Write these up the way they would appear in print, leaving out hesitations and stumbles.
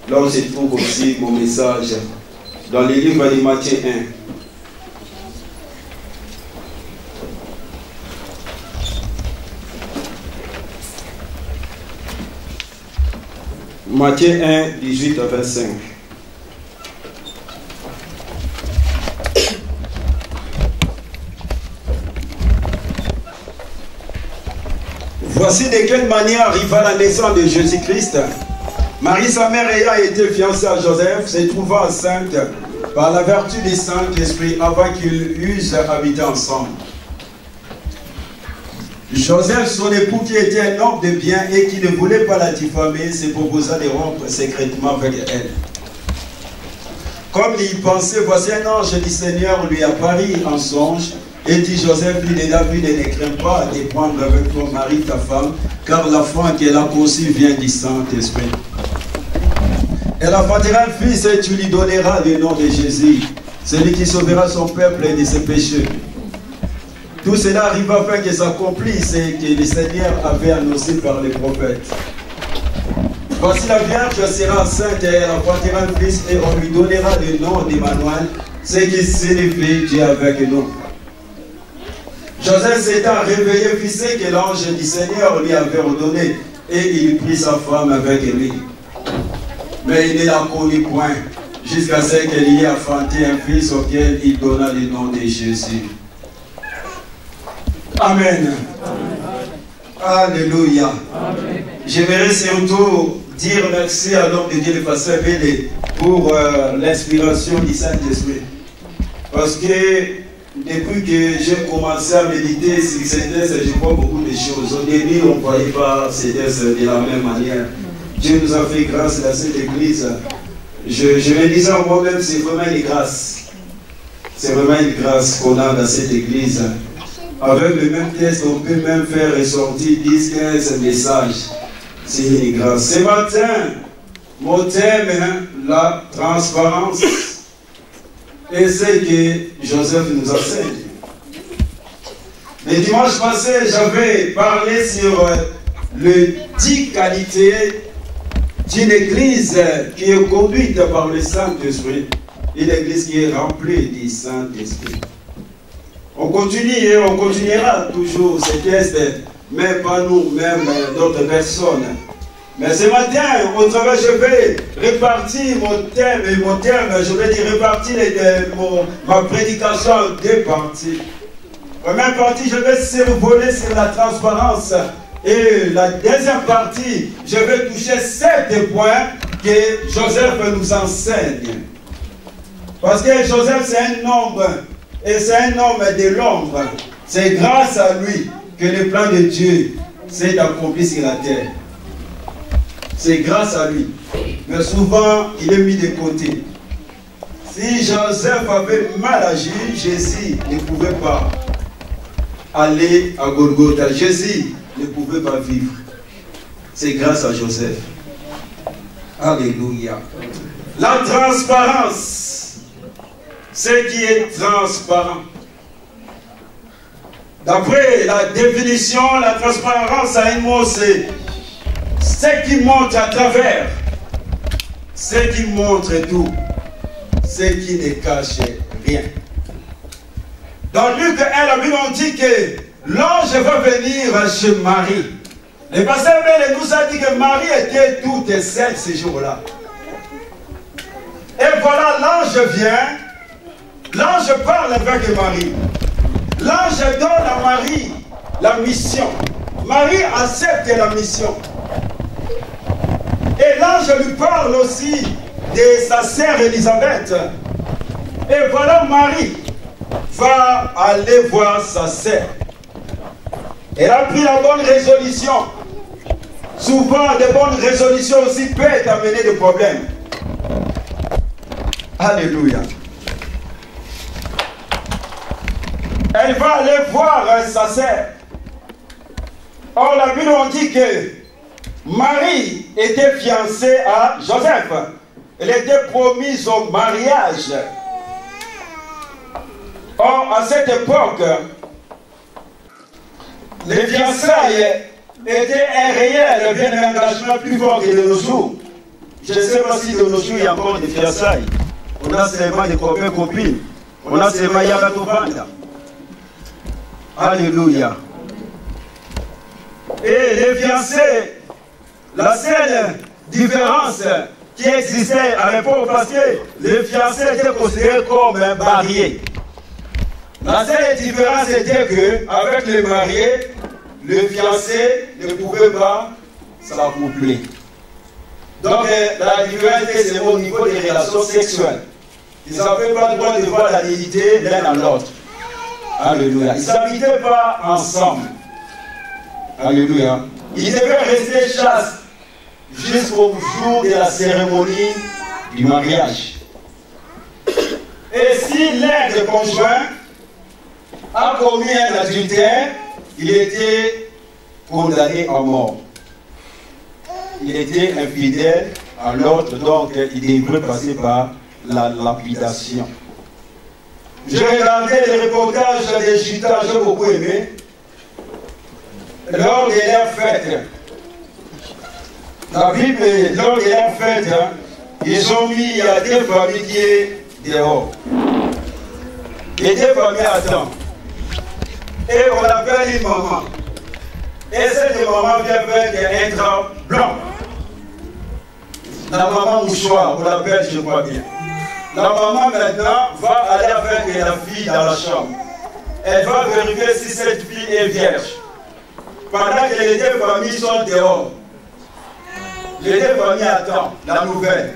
Là où se trouve aussi mon message, dans le livre de Matthieu 1. Matthieu 1, 18 à 25. Voici de quelle manière arriva la naissance de Jésus-Christ. Marie, sa mère, ayant été fiancée à Joseph, se trouva enceinte par la vertu du Saint-Esprit avant qu'ils eussent habité ensemble. Joseph, son époux, qui était un homme de bien et qui ne voulait pas la diffamer, se proposa de rompre secrètement avec elle. Comme il pensait, voici un ange du Seigneur lui apparut en songe et dit: Joseph, fils de David, ne crains pas de prendre avec toi Marie, ta femme, car l'enfant qu'elle a conçu vient du Saint-Esprit. Elle enfantera un fils et tu lui donneras le nom de Jésus, celui qui sauvera son peuple de ses péchés. Tout cela arriva afin que s'accomplisse et que le Seigneur avait annoncé par les prophètes. Voici la Vierge sera enceinte et elle enfantera un fils et on lui donnera le nom d'Emmanuel, ce qui signifie Dieu avec nous. Joseph s'étant réveillé, fit ce que l'ange du Seigneur lui avait ordonné et il prit sa femme avec lui. Mais il ne la connut point jusqu'à ce qu'elle y ait enfanté un fils auquel il donna le nom de Jésus. Amen. Alléluia. J'aimerais surtout dire merci à l'homme de Dieu, le pasteur Bélé, pour l'inspiration du Saint-Esprit. Parce que depuis que j'ai commencé à méditer sur ces textes, je vois beaucoup de choses. Au début, on ne voyait pas ces textes de la même manière. Dieu nous a fait grâce dans cette église. Je me disais en moi-même, c'est vraiment une grâce. C'est vraiment une grâce qu'on a dans cette église. Avec le même texte, on peut même faire ressortir 10-15 messages. C'est une grâce. Ce matin, mon thème est la transparence. Et c'est que Joseph nous enseigne. Le dimanche passé, j'avais parlé sur les 10 qualités d'une église qui est conduite par le Saint-Esprit. Une église qui est remplie du Saint-Esprit. On continue et on continuera toujours ces tests, mais pas nous, même d'autres personnes. Mais ce matin, au travail, je vais répartir mon thème, je vais dire répartir ma prédication en 2 parties. Première partie, je vais survoler sur la transparence. Et la deuxième partie, je vais toucher 7 points que Joseph nous enseigne. Parce que Joseph, c'est un homme, et c'est un homme de l'ombre. C'est grâce à lui que le plan de Dieu s'est accompli sur la terre. C'est grâce à lui. Mais souvent, il est mis de côté. Si Joseph avait mal agi, Jésus ne pouvait pas aller à Golgotha. Jésus ne pouvait pas vivre. C'est grâce à Joseph. Alléluia. La transparence. Ce qui est transparent. D'après la définition, la transparence a un mot, c'est ce qui montre à travers, ce qui montre tout, ce qui ne cache rien. Dans Luc 1, la Bible dit que l'ange va venir chez Marie. Le pasteur Bélé nous a dit que Marie était toute seule ce jour-là. Et voilà, l'ange vient, l'ange parle avec Marie. L'ange donne à Marie la mission. Marie accepte la mission. Et l'ange lui parle aussi de sa sœur Élisabeth. Et voilà, Marie va aller voir sa sœur. Elle a pris la bonne résolution. Souvent, de bonnes résolutions aussi peuvent amener des problèmes. Alléluia. Elle va aller voir sa sœur. Or, la Bible on dit que Marie était fiancée à Joseph. Elle était promise au mariage. Or, à cette époque, les fiançailles étaient un réel bien engagement plus fort que de nos jours. Je ne sais sais pas si de nos jours il y a encore des fiançailles. On a seulement des copains, copines. On a seulement Yagatobanda. Alléluia. Et les fiancés, la seule différence qui existait à l'époque, parce que les fiancés étaient considérés comme mariés. La seule différence était qu'avec les mariés, le fiancé ne pouvait pas s'accoupler. Donc la différence était au niveau des relations sexuelles. Ils n'avaient pas le droit de voir la nudité l'un à l'autre. Alléluia. Ils n'habitaient pas ensemble. Alléluia. Ils devaient rester chastes jusqu'au jour de la cérémonie du mariage. Et si l'un des conjoints a commis un adultère, il était condamné à mort. Il était infidèle à l'autre, donc il devrait passer par la lapidation. J'ai regardé les reportages des Judas, j'ai beaucoup aimé. Lors de leur fête, la Bible, lors de leur fête, ils ont mis des familles qui étaient dehors. Et des familles attendent. Et on appelle une maman. Et cette maman vient avec un drap blanc. La maman mouchoir, on l'appelle, je crois bien. La maman maintenant va aller avec la fille dans la chambre. Elle va vérifier si cette fille est vierge. Pendant que les deux familles sont dehors, les deux familles attendent la nouvelle.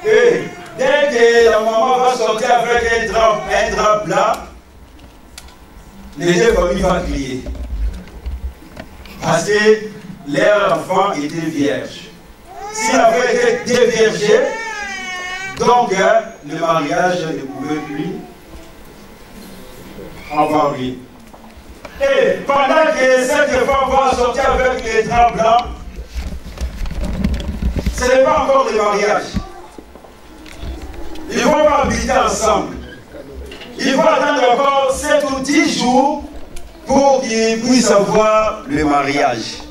Et dès que la maman va sortir avec un drap blanc, les deux familles vont crier. Parce que leur enfant était vierge. S'il avait été déviergé, donc le mariage ne pouvait plus avoir lieu. Et pendant que cette femme va sortir avec les draps blancs, ce n'est pas encore le mariage. Ils vont pas habiter ensemble. Ils vont attendre encore 7 ou 10 jours pour qu'ils puissent avoir le mariage.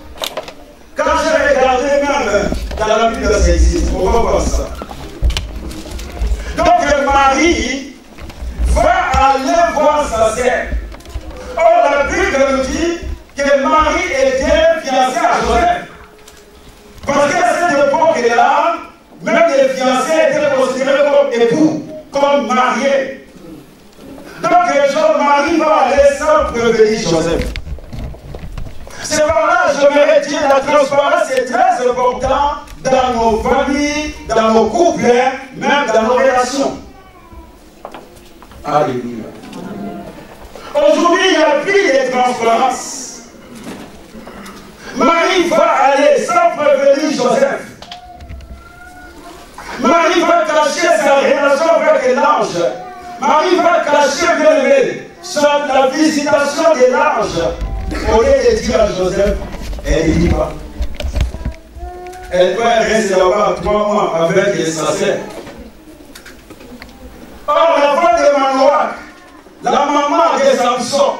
Quand j'ai regardé même dans la Bible, ça existe. On va voir ça. Donc le mari va aller voir sa sœur. Or la Bible nous dit que Marie était fiancée à Joseph. Parce qu'à cette époque-là, même les fiancés étaient considérés comme époux, comme mariés. Donc Marie va aller sans prévenir Joseph. C'est par là, j'aimerais dire, la transparence est très importante dans nos familles, dans nos couples, même dans nos relations. Alléluia. Aujourd'hui, il n'y a plus de transparence. Marie va aller sans prévenir Joseph. Marie va cacher sa relation avec l'ange. Marie va cacher la visitation de l'ange. Au lieu de dire à Joseph, elle ne dit pas. Elle va rester là-bas 3 mois avec sa sœur. Or, la femme de Manoach, la maman de Samson,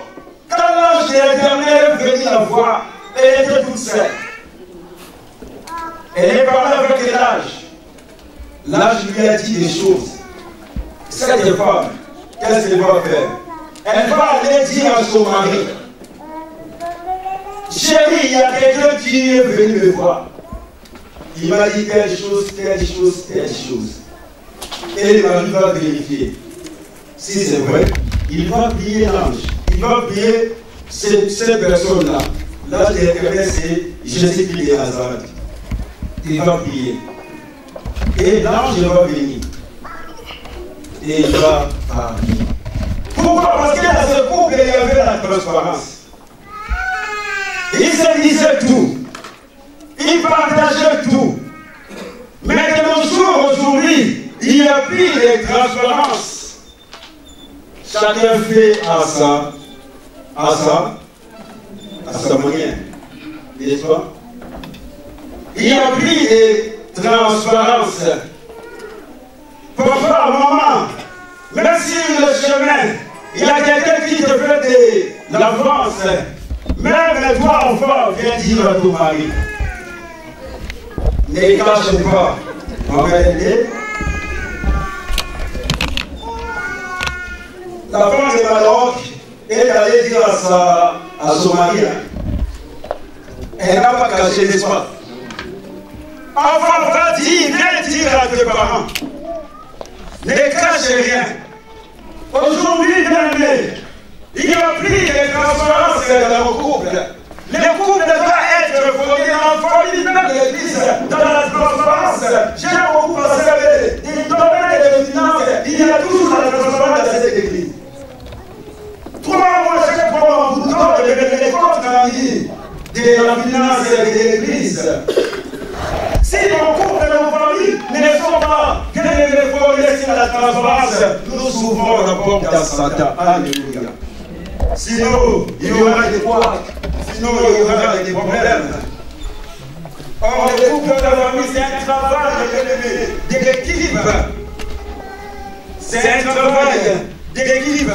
quand l'ange de l'Éternel est venu la voir, elle était toute seule. Elle est parlée avec l'âge. L'âge lui a dit des choses. Cette femme, qu'est-ce qu'elle va faire? Elle va aller dire à son mari, chérie, il y a quelqu'un qui est venu me voir. Il m'a dit telle chose, telle chose, telle chose. Et le mari va vérifier. Si c'est vrai, il va prier l'ange. Il va prier cette personne-là. L'ange de l'Éternel, c'est Jésus-Christ de Nazareth. Il va prier. Et l'ange va venir. Et il va parler. Pourquoi? Parce que dans ce couple, il y avait la transparence. Ils se disaient tout. Ils partageaient tout. Mais de nos jours, aujourd'hui, il n'y a plus de transparence. Chacun fait à sa manière. N'est-ce pas? Il n'y a plus de transparence. Papa, maman, même si le chemin, il y a quelqu'un qui te fait de l'avance, même toi, enfant, viens dire à ton mari, ne cache pas La femme de Maroc est allée dire à son mari, elle n'a pas caché l'espoir. Enfant, va dire, viens dire à tes parents. Ne cache rien. Aujourd'hui, bien-aimé, il y a plus de transparence dans le couple. Le couple doit être fondé en famille, même l'église, dans la transparence. J'ai beaucoup passé avec des domaines de finances. Il y a toujours la transparence dans cette église. 3 mois, chaque fois, vous donnez les comptes de la finance de l'église. Si nos couples et nos familles ne sont pas que les réformer sur la transparence, nous ouvrons la porte à Satan. Alléluia. Sinon, il y aura des couacs. Sinon, il y aura des problèmes. Or, le couple de la famille, c'est un travail d'équipe. C'est un travail d'équipe.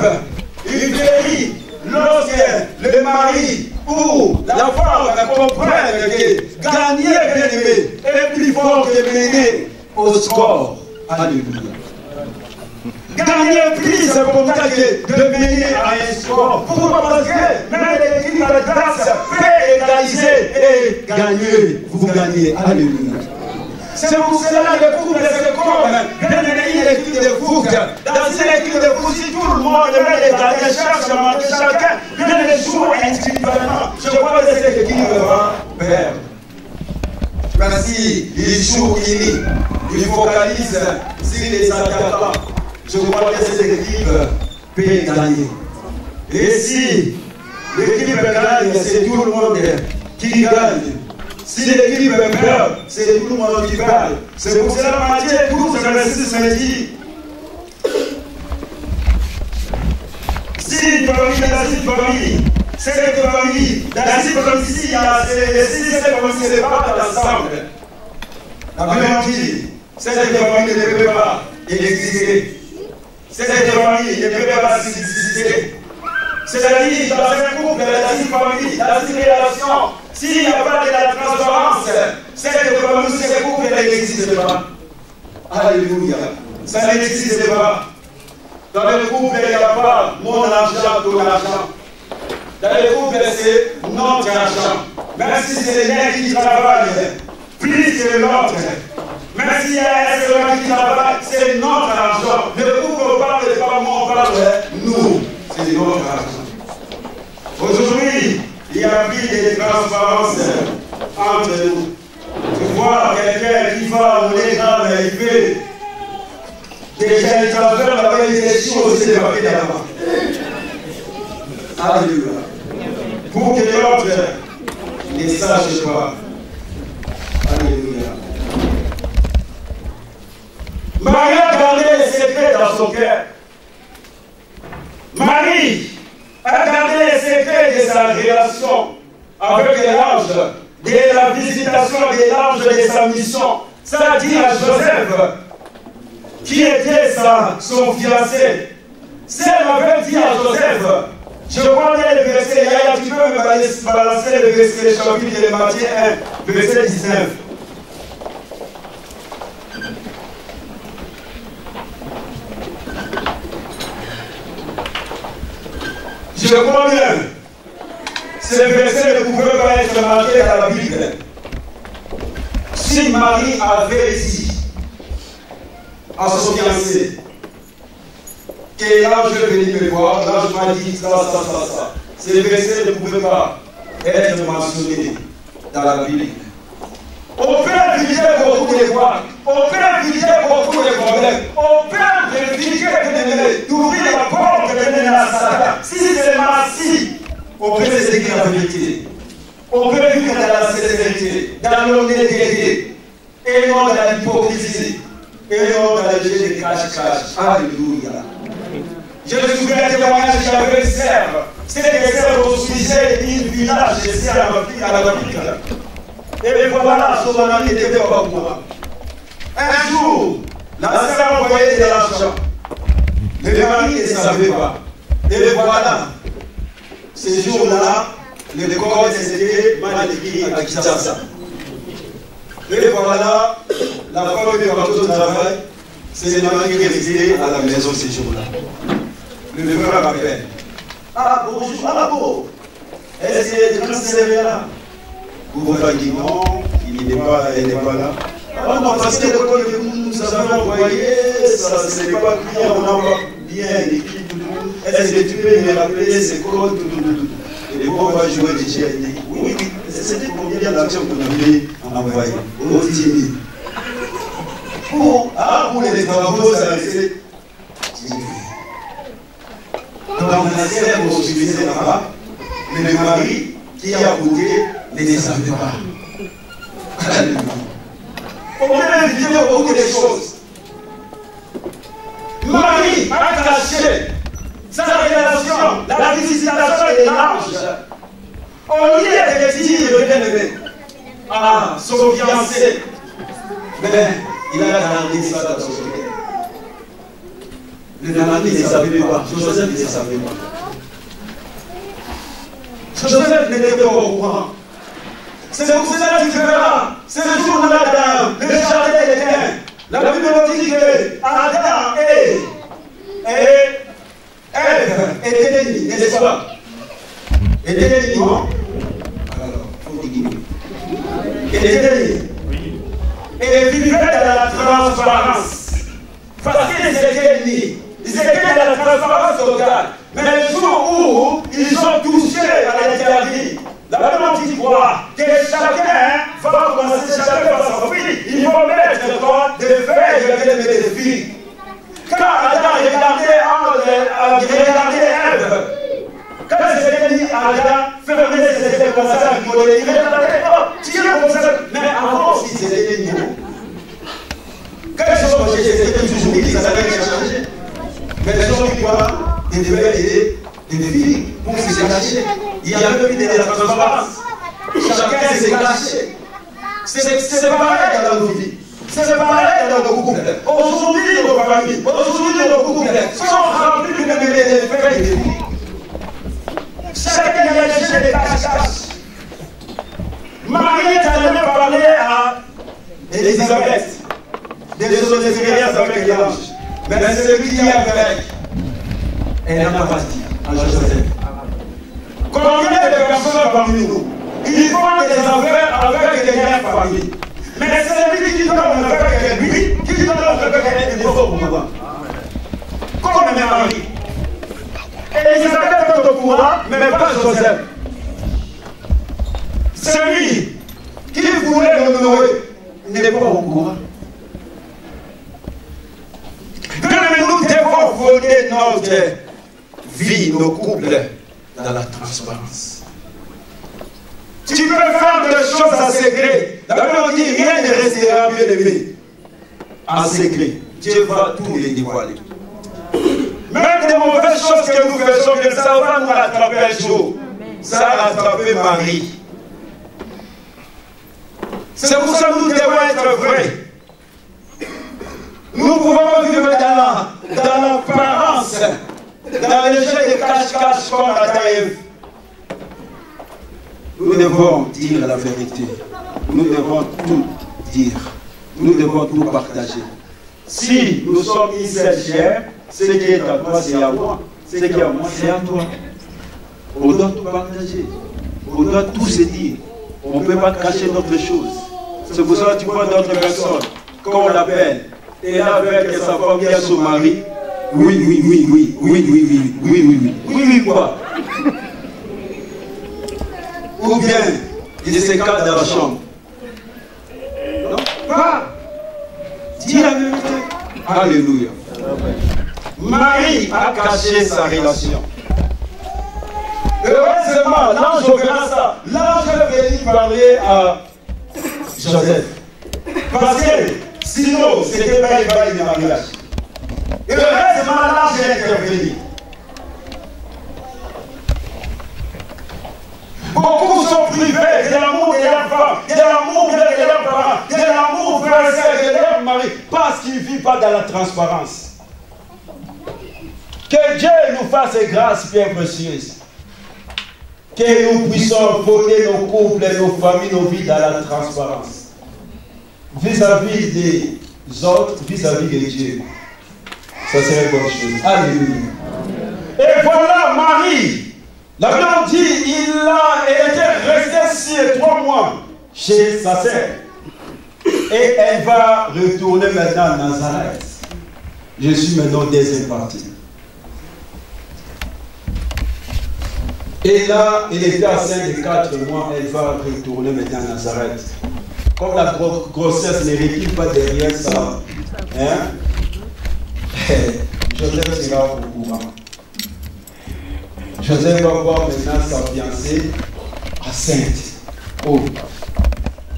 Une vie, lorsque le mari ou la femme comprennent que gagner, bien-aimé, est plus fort que mener au score. Alléluia. Gagner plus important que de mener à un score. Pourquoi? Parce que même l'équipe de grâce peut égaliser et gagner. Vous gagnez. Alléluia. C'est pour cela que le couple se comme une équipe de foot. Dans une équipe de foot, si tout le monde met les gagner, chacun vient les jouer individuellement. Je crois que cette équipe va perdre. Merci, il joue unis, il focalise sur les attaquants. Je crois que cette équipe peut gagner. Et si l'équipe gagne, c'est tout le monde qui gagne. Si l'équipe perd, c'est tout le monde qui perd. C'est pour cela que Matthieu 12, verset 6 me dit, si une famille dans une famille, cette famille, dans une famille, si cette famille se battent ensemble, la Bible dit, cette famille ne peut pas exister. Cette famille ne peut pas exister. C'est-à-dire, dans un couple, dans une famille, dans une relation, s'il n'y a pas de la transparence, cette famille, ce couple n'existe pas. Alléluia. Ça n'existe pas. Dans le couple, il n'y a pas mon argent, ton argent. Dans le couple, c'est notre argent. Même si c'est l'un qui travaille plus que l'autre. Même s'il y a un seul qui travaille, c'est notre argent. Le couple parle pas moi, on parle nous. C'est notre argent. Aujourd'hui, il y a plus de transparence entre nous. Tu vois quelqu'un qui va au l'écran, il fait déjà il transfère avec des choses, c'est pas fait d'avant. Alléluia. Pour que l'autre ne sache pas. Alléluia. Marie a gardé les secrets dans son cœur. Marie a gardé les secrets de sa relation avec l'ange, de la visitation de l'ange de sa mission. Ça dit à Joseph, qui était son fiancé. Si elle avait dit à Joseph, je vois bien le verset, tu peux me balancer le verset, le chapitre de Matthieu 1, verset 19. Je crois bien, ce verset ne pouvait pas être marqué dans la Bible. Si Marie avait dit à son fiancé que l'ange est venu me voir, l'ange m'a dit ça. Ce verset ne pouvait pas être mentionné dans la Bible. On peut éviter beaucoup de voix, on peut éviter beaucoup de problèmes, on peut éviter d'ouvrir la porte de la Satan. Si seulement si, on peut se dire la vérité. On peut vivre dans la sincérité, dans l'honnêteté, et non dans l'hypocrisie, et non dans le jeu de cache-cache. Alléluia. Je me souviens d'un témoignage que j'avais une sœur. Cette sœur construisait une village ici à l'Afrique. Et voilà, son mari n'était pas au courant. Un jour, la sœur envoyait de l'argent. Le mari ne savait pas. Et voilà, ce jour-là, le corps était mal écrit à Kinshasa. Et voilà, la femme qui est partie au travail, c'est le mari qui est resté à la maison ces jours-là. Le frère appelle. Ah bonjour, ah bon. Est-ce que c'est là? Vous m'avez dit non, elle n'est pas là. Ah non, parce que l'école que nous avons envoyé, ça ce n'est pas bien, on n'a pas bien écrit tout. Est-ce que tu peux me rappeler ces codes tout. Et bon, on va jouer DJ. Oui, c'était combien d'actions qu'on avait envoyées? Au 10 000. Pour les travaux, ça restait 10 000. Dans la scène où on suivait là-bas, mais le mari qui a goûté ne les savait pas. On peut éviter beaucoup de choses. Marie a caché sa relation, la visitation est large. Au lieu de dire, bien-aimé, ah, son fiancé, mais il a gardé ça dans son cœur. Le mari ne savait pas, Joseph ne savait pas. Joseph n'était pas au courant. C'est pour cela que tu verras, ce jour-là dans le jardin d'Éden, la Bible dit que Adam et Ève étaient unis, n'est-ce pas? Étaient unis, non? Alors, il faut dire. Étaient unis. Et vivaient dans la transparence. Parce qu'ils étaient unis. Ils étaient dans la transparence totale. Mais le jour où ils ont touché à l'interdit, la Bible dit quoi? Que chacun va commencer, chacun va s'enfuir. Il faut mettre quoi? Des feuilles de des filles. Quand Adam regardait Ève, quand c'était dit Adam, fermez ses yeux comme ça, il regardait, oh, tiens comme ça. Mais avant aussi, c'était nouveau. Quelque chose que c'était toujours dit, ça n'avait rien changé. Mais les gens qui voient des feuilles et des filles pour se cacher. Il y avait plus de la transparence. Chacun s'est caché. C'est pareil dans nos vies. C'est pareil dans nos couples. Aujourd'hui, nos familles, aujourd'hui, nos couples sont remplis de feuilles de vie. Chacun a cherché des caches-caches. Marie a jamais parlé à Elisabeth de son expérience avec les anges. Mais celui qui est avec, elle n'a pas dit à Joseph. Combien de personnes parmi nous, ils font des affaires avec des liens famille. Mais c'est lui qui donne avec lui, qui donne avec elle, il faut pour moi. Comme mes maris. Elisabeth est au courant, mais pas Joseph. Celui qui voulait l'honorer n'est pas au courant. Nous devons voler notre vie, nos couples, dans la transparence. Tu peux faire des choses en secret. D'abord, on dit rien ne restera bien aimé. En secret. Dieu va tout les dévoiler. Même des mauvaises choses que nous faisons, que ça va nous rattraper un jour. Ça a rattrapé Marie. C'est pour ça que nous devons être vrais. Nous pouvons vivre dans l'apparence, dans le jeu de cache-cache comme Adam et Ève. Nous devons dire la vérité. Nous devons tout dire. Nous devons tout partager. Si nous sommes une seule chair, ce qui est à toi, c'est à moi. Ce qui est à moi, c'est à toi. On doit tout partager. On doit tout se dire. On ne peut pas cacher d'autres choses. C'est pour ça que tu vois d'autres personnes, quand on l'appelle, et là avec sa femme qui a son mari, oui, quoi? Ou bien, il se cache dans la chambre. Non, pas. Dis la vérité. Alléluia. Marie a caché sa relation. Heureusement, l'ange verra ça. L'ange est venu parler à Joseph. Parce que sinon, c'était pas une balle de mariage. Heureusement, l'ange est intervenu. Beaucoup sont privés de l'amour de leur femme, de l'amour de leurs parents, de l'amour frère de leur mari, parce qu'ils ne vivent pas dans la transparence. Que Dieu nous fasse grâce bien précieuse. Que nous puissions voler nos couples, nos familles, nos vies dans la transparence. vis-à-vis des autres, vis-à-vis de Dieu. Ça serait une bonne chose. Alléluia. Et voilà Marie. La Bible dit, elle était restée 3 mois chez sa sœur. Et elle va retourner maintenant à Nazareth. Je suis maintenant deuxième partie. Et là, elle était enceinte de 4 mois, elle va retourner maintenant à Nazareth. Comme la grossesse ne recule pas derrière ça, hein? Joseph sera au courant. Joseph va voir maintenant sa fiancée enceinte. Oh,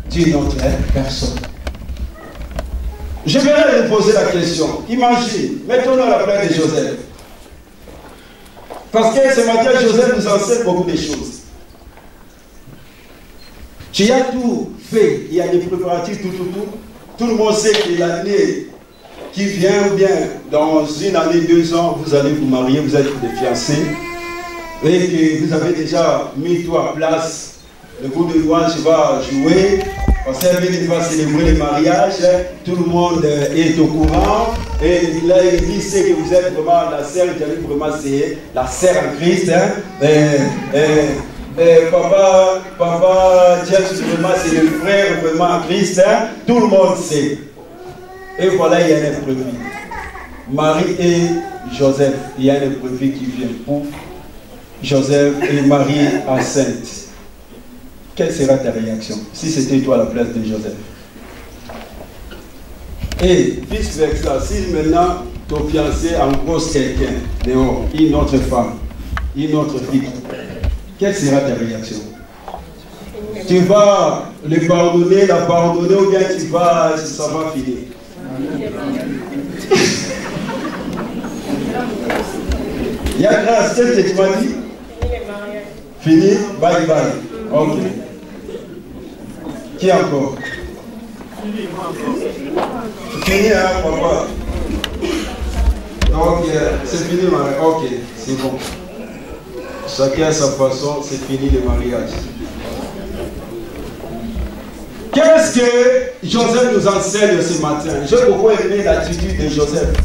Dieu notre personne. Je vais lui poser la question. Imagine, mettons-nous à la place de Joseph. Parce que ce matin, Joseph nous enseigne beaucoup de choses. Tu as tout fait, il y a des préparatifs, tout le monde sait que l'année qui vient, ou bien dans une année, 2 ans, vous allez vous marier, vous êtes des fiancés, et que vous avez déjà mis tout à place. Le groupe de louange va jouer, parce qu'il va célébrer le mariage, tout le monde est au courant, et là il dit c'est que vous êtes vraiment la sœur, vraiment c'est la sœur en Christ. Papa James, vraiment c'est le frère vraiment en Christ, tout le monde sait. Et voilà, il y a un imprévu. Marie et Joseph, il y a un imprévu qui vient pour Joseph et Marie enceinte. Quelle sera ta réaction si c'était toi à la place de Joseph? Et vice versa, si maintenant ton fiancé engrosse quelqu'un dehors, une autre femme, une autre fille, quelle sera ta réaction? Tu vas le pardonner, la pardonner, ou bien ça va finir? Il y a grâce, qu'est-ce que tu m'as dit? Fini, bye bye. Ok. Qui encore? Fini, hein, papa? Ok, c'est fini, mariage. Ok, c'est bon. Chacun à sa façon, c'est fini le mariage. Qu'est-ce que Joseph nous enseigne ce matin? J'ai beaucoup aimé l'attitude de Joseph.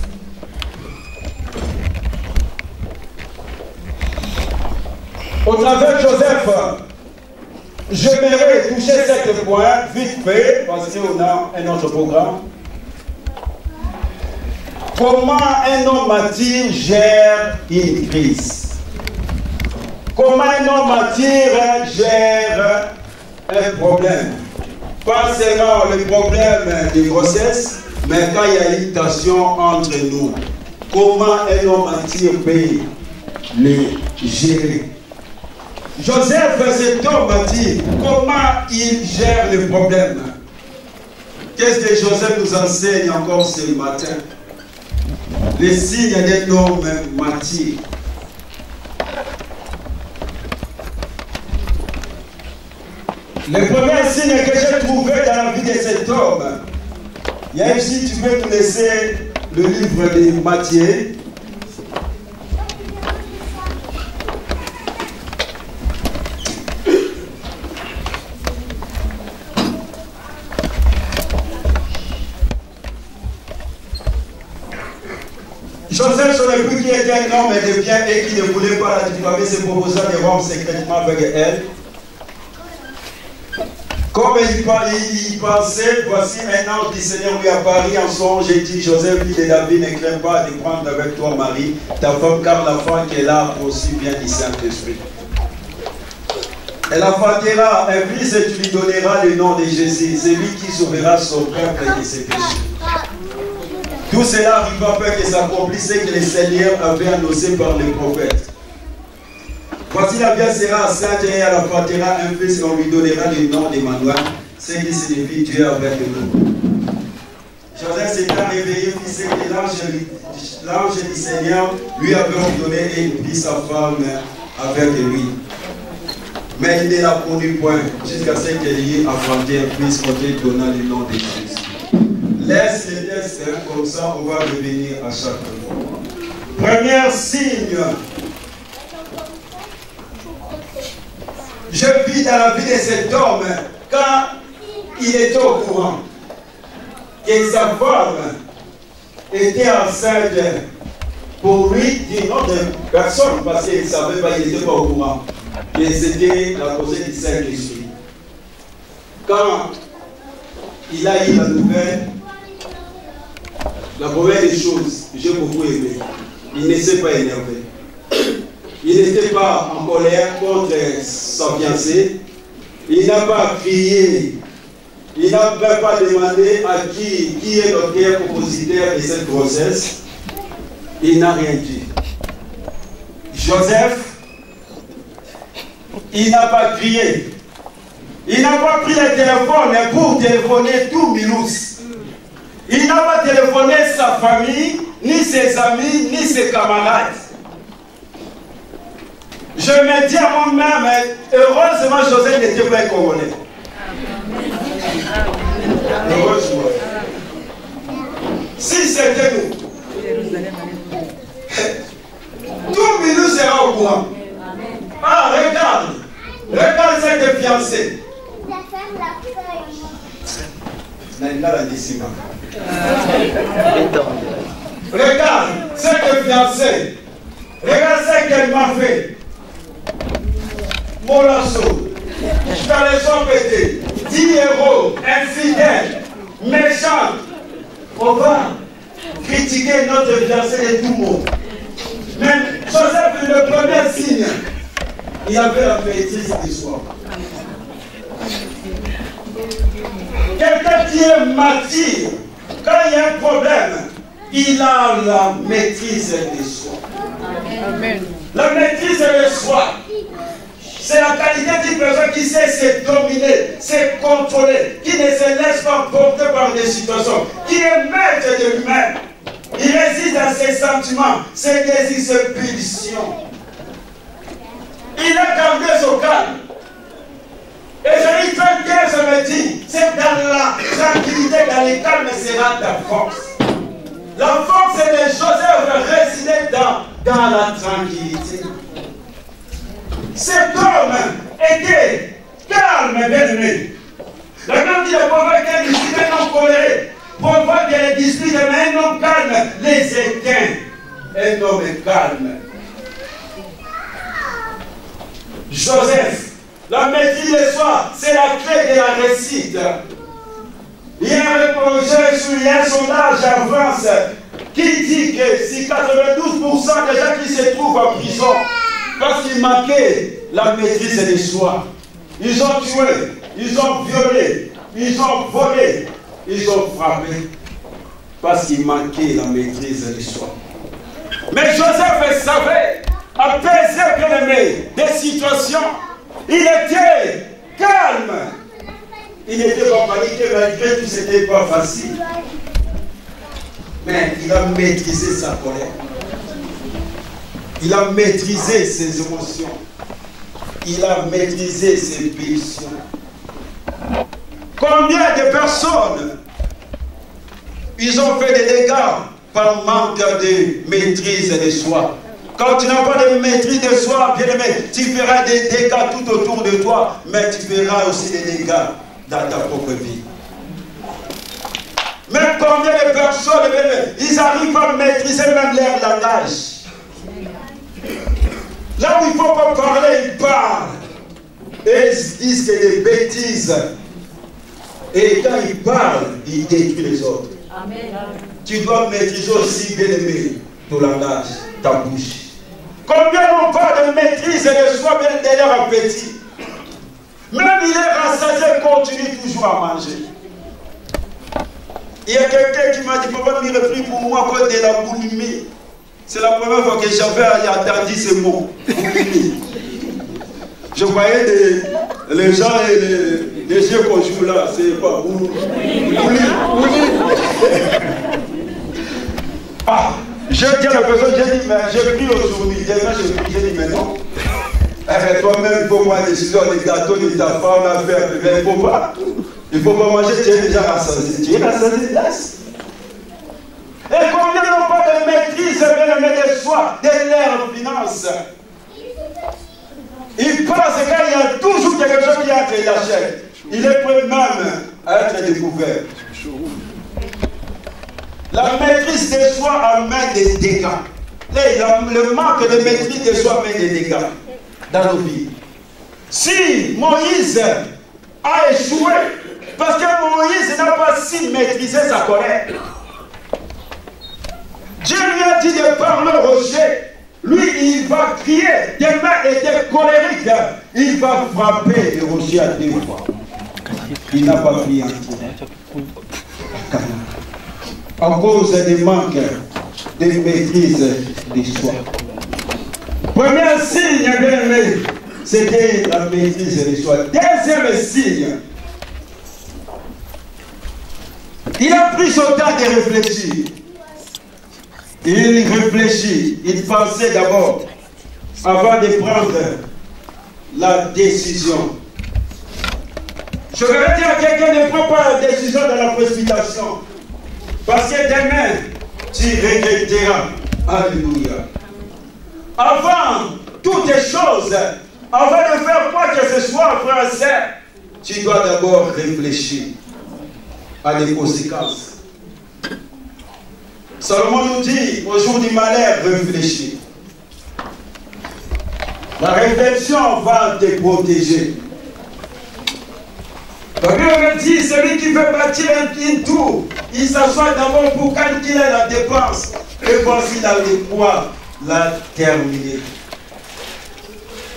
Au travers de Joseph, j'aimerais toucher 7 points, vite fait, parce qu'on a un autre programme. Comment un homme mature gère une crise? Comment un homme mature gère un problème? Pas seulement le problème de grossesse, mais quand il y a une tension entre nous. Comment un homme mature peut le gérer? Joseph, cet homme a dit comment il gère le problème. Qu'est-ce que Joseph nous enseigne encore ce matin? Les signes d'un homme mature. Le premier signe que j'ai trouvé dans la vie de cet homme, il y a ici, tu peux te laisser le livre de Matthieu. Joseph, son époux qui était un homme de bien et qui ne voulait pas la diffamer, se proposa de rompre secrètement avec elle. Comme il pensait, voici un ange du Seigneur lui apparut en songe et dit: Joseph, fils de David, ne crains pas de prendre avec toi Marie, ta femme, car l'enfant qu'elle a aussi bien du Saint-Esprit. Elle enfantera un fils et tu lui donneras le nom de Jésus, celui qui sauvera son peuple de ses péchés. Tout cela arriva afin que s'accomplisse ce que le Seigneur avait annoncé par les prophètes. Voici la Vierge sera enceinte et elle enfantera un fils et on lui donnera le nom d'Emmanuel, ce qui signifie Dieu avec nous. Joseph s'étant réveillé, fit ce que l'ange du Seigneur lui avait ordonné et il prit sa femme avec lui. Mais il ne la connut point jusqu'à ce qu'elle y ait enfanté un fils qu'on lui donna le nom de Jésus. Laisse les tests, comme ça on va revenir à chaque fois. Premier signe. Je vis dans la vie de cet homme quand il était au courant. que sa femme était enceinte, pour lui, d'une autre personne, parce qu'il ne savait pas, il n'était pas au courant, et c'était la cause du Saint-Esprit. Quand il a eu la nouvelle, la première des choses, j'ai beaucoup aimé, il ne s'est pas énervé. Il n'était pas en colère contre sa fiancée. Il n'a pas crié. Il n'a pas demandé à qui est l'auteur compositeur de cette grossesse. Il n'a rien dit. Joseph, il n'a pas crié. Il n'a pas pris le téléphone pour téléphoner tout Milouz. Il n'a pas téléphoné sa famille, ni ses amis, ni ses camarades. Je me dis à moi-même, heureusement Joseph n'était pas congolais. Heureusement. Si c'était nous, tout Milouz sera au courant. Ah, regarde cette fiancée. Regarde cette fiancée. Regarde ce qu'elle m'a fait. Mon lasso, je t'en laisse péter. 10 euros, infidèle, méchant. On va critiquer notre fiancée de tout le monde. Mais Joseph, le premier signe, il avait la maîtrise du soir. Quelqu'un qui est martyr, quand il y a un problème, il a la maîtrise de soi. Amen. La maîtrise de soi, c'est la qualité d'une personne qui sait se dominer, se contrôler, qui ne se laisse pas porter par des situations, qui est maître de lui-même. Il résiste dans ses sentiments, ses désirs, ses pulsions. Il a gardé son calme. Et je lui fais que je me dis, c'est dans la tranquillité, dans le calme sera ta force. La force de Joseph résidait dans la tranquillité. Cet homme était calme, bien-aimé. La Bible dit de pouvoir qu'un dispute un homme coléré, pouvoir que les disputes, mais un homme calme les éteint. Un homme calme. Joseph, la maîtrise de soi, c'est la clé de la réussite. Il y a un sondage avance qui dit que si 92% des gens qui se trouvent en prison, parce qu'il manquait la maîtrise de soi, ils ont tué, ils ont violé, ils ont volé, ils ont frappé, parce qu'il manquait la maîtrise de soi. Mais Joseph savait apaiser, bien-aimé, des situations. Il était calme. Il n'était pas paniqué, malgré tout, ce n'était pas facile. Mais il a maîtrisé sa colère. Il a maîtrisé ses émotions. Il a maîtrisé ses pulsions. Combien de personnes ils ont fait des dégâts par manque de maîtrise de soi? Quand tu n'as pas de maîtrise de soi, bien-aimé, tu feras des dégâts tout autour de toi, mais tu feras aussi des dégâts dans ta propre vie. Même combien de personnes, ils n'arrivent pas à maîtriser même leur langage. Là où il ne faut pas parler, ils parlent. Et ils disent que des bêtises. Et quand ils parlent, ils détruisent les autres. Amen. Tu dois maîtriser aussi, bien-aimé, ton langage, ta bouche. Combien n'ont pas de maîtrise de soi, bien derrière un petit. Même il est rassasié, continue toujours à manger. Il y a quelqu'un qui m'a dit, papa, il repris pour moi à cause de la boulimie. C'est la première fois que j'avais entendu ce mot, boulimie. Je voyais les gens et les yeux qu'on joue là, c'est pas boulimie. Ah, j'ai dit à la personne, j'ai dit, mais j'ai pris aujourd'hui, j'ai dit, mais non. Toi-même, il faut prendre des décisions, des gâteaux de ta femme à faire, mais il ne faut pas. Il ne faut pas manger, tu es déjà rassasié. Tu es rassasié, laisse. Et combien n'ont pas de maîtrise, de soi, de leur finance? Il pense qu'il y a toujours quelque chose qui entre la chair. Il est prêt même à être découvert. maîtrise de soi amène des dégâts. Le manque de maîtrise de soi amène des dégâts dans nos vies. Si Moïse a échoué, parce que Moïse n'a pas si maîtrisé sa colère, Dieu lui a dit de parler au rocher. Lui, il va crier. Demain était colérique. Il va frapper le rocher à 2 fois. Il n'a pas prié en tout. À cause des manques de maîtrise de soi. Premier signe, bien aimé, c'était la maîtrise de soi. Deuxième signe, il a pris son temps de réfléchir. Il réfléchit, il pensait d'abord avant de prendre la décision. Je vais dire à quelqu'un ne prend pas la décision dans la précipitation. Parce que demain, tu regretteras. Alléluia. Avant toutes les choses, avant de faire quoi que ce soit, frère et sœur, tu dois d'abord réfléchir à des conséquences. Salomon nous dit, au jour du malheur, réfléchis. La réflexion va te protéger. La Bible dit, celui qui veut bâtir une tour, il s'assoit d'abord pour calculer la dépense. Et voici là de quoi la terminer.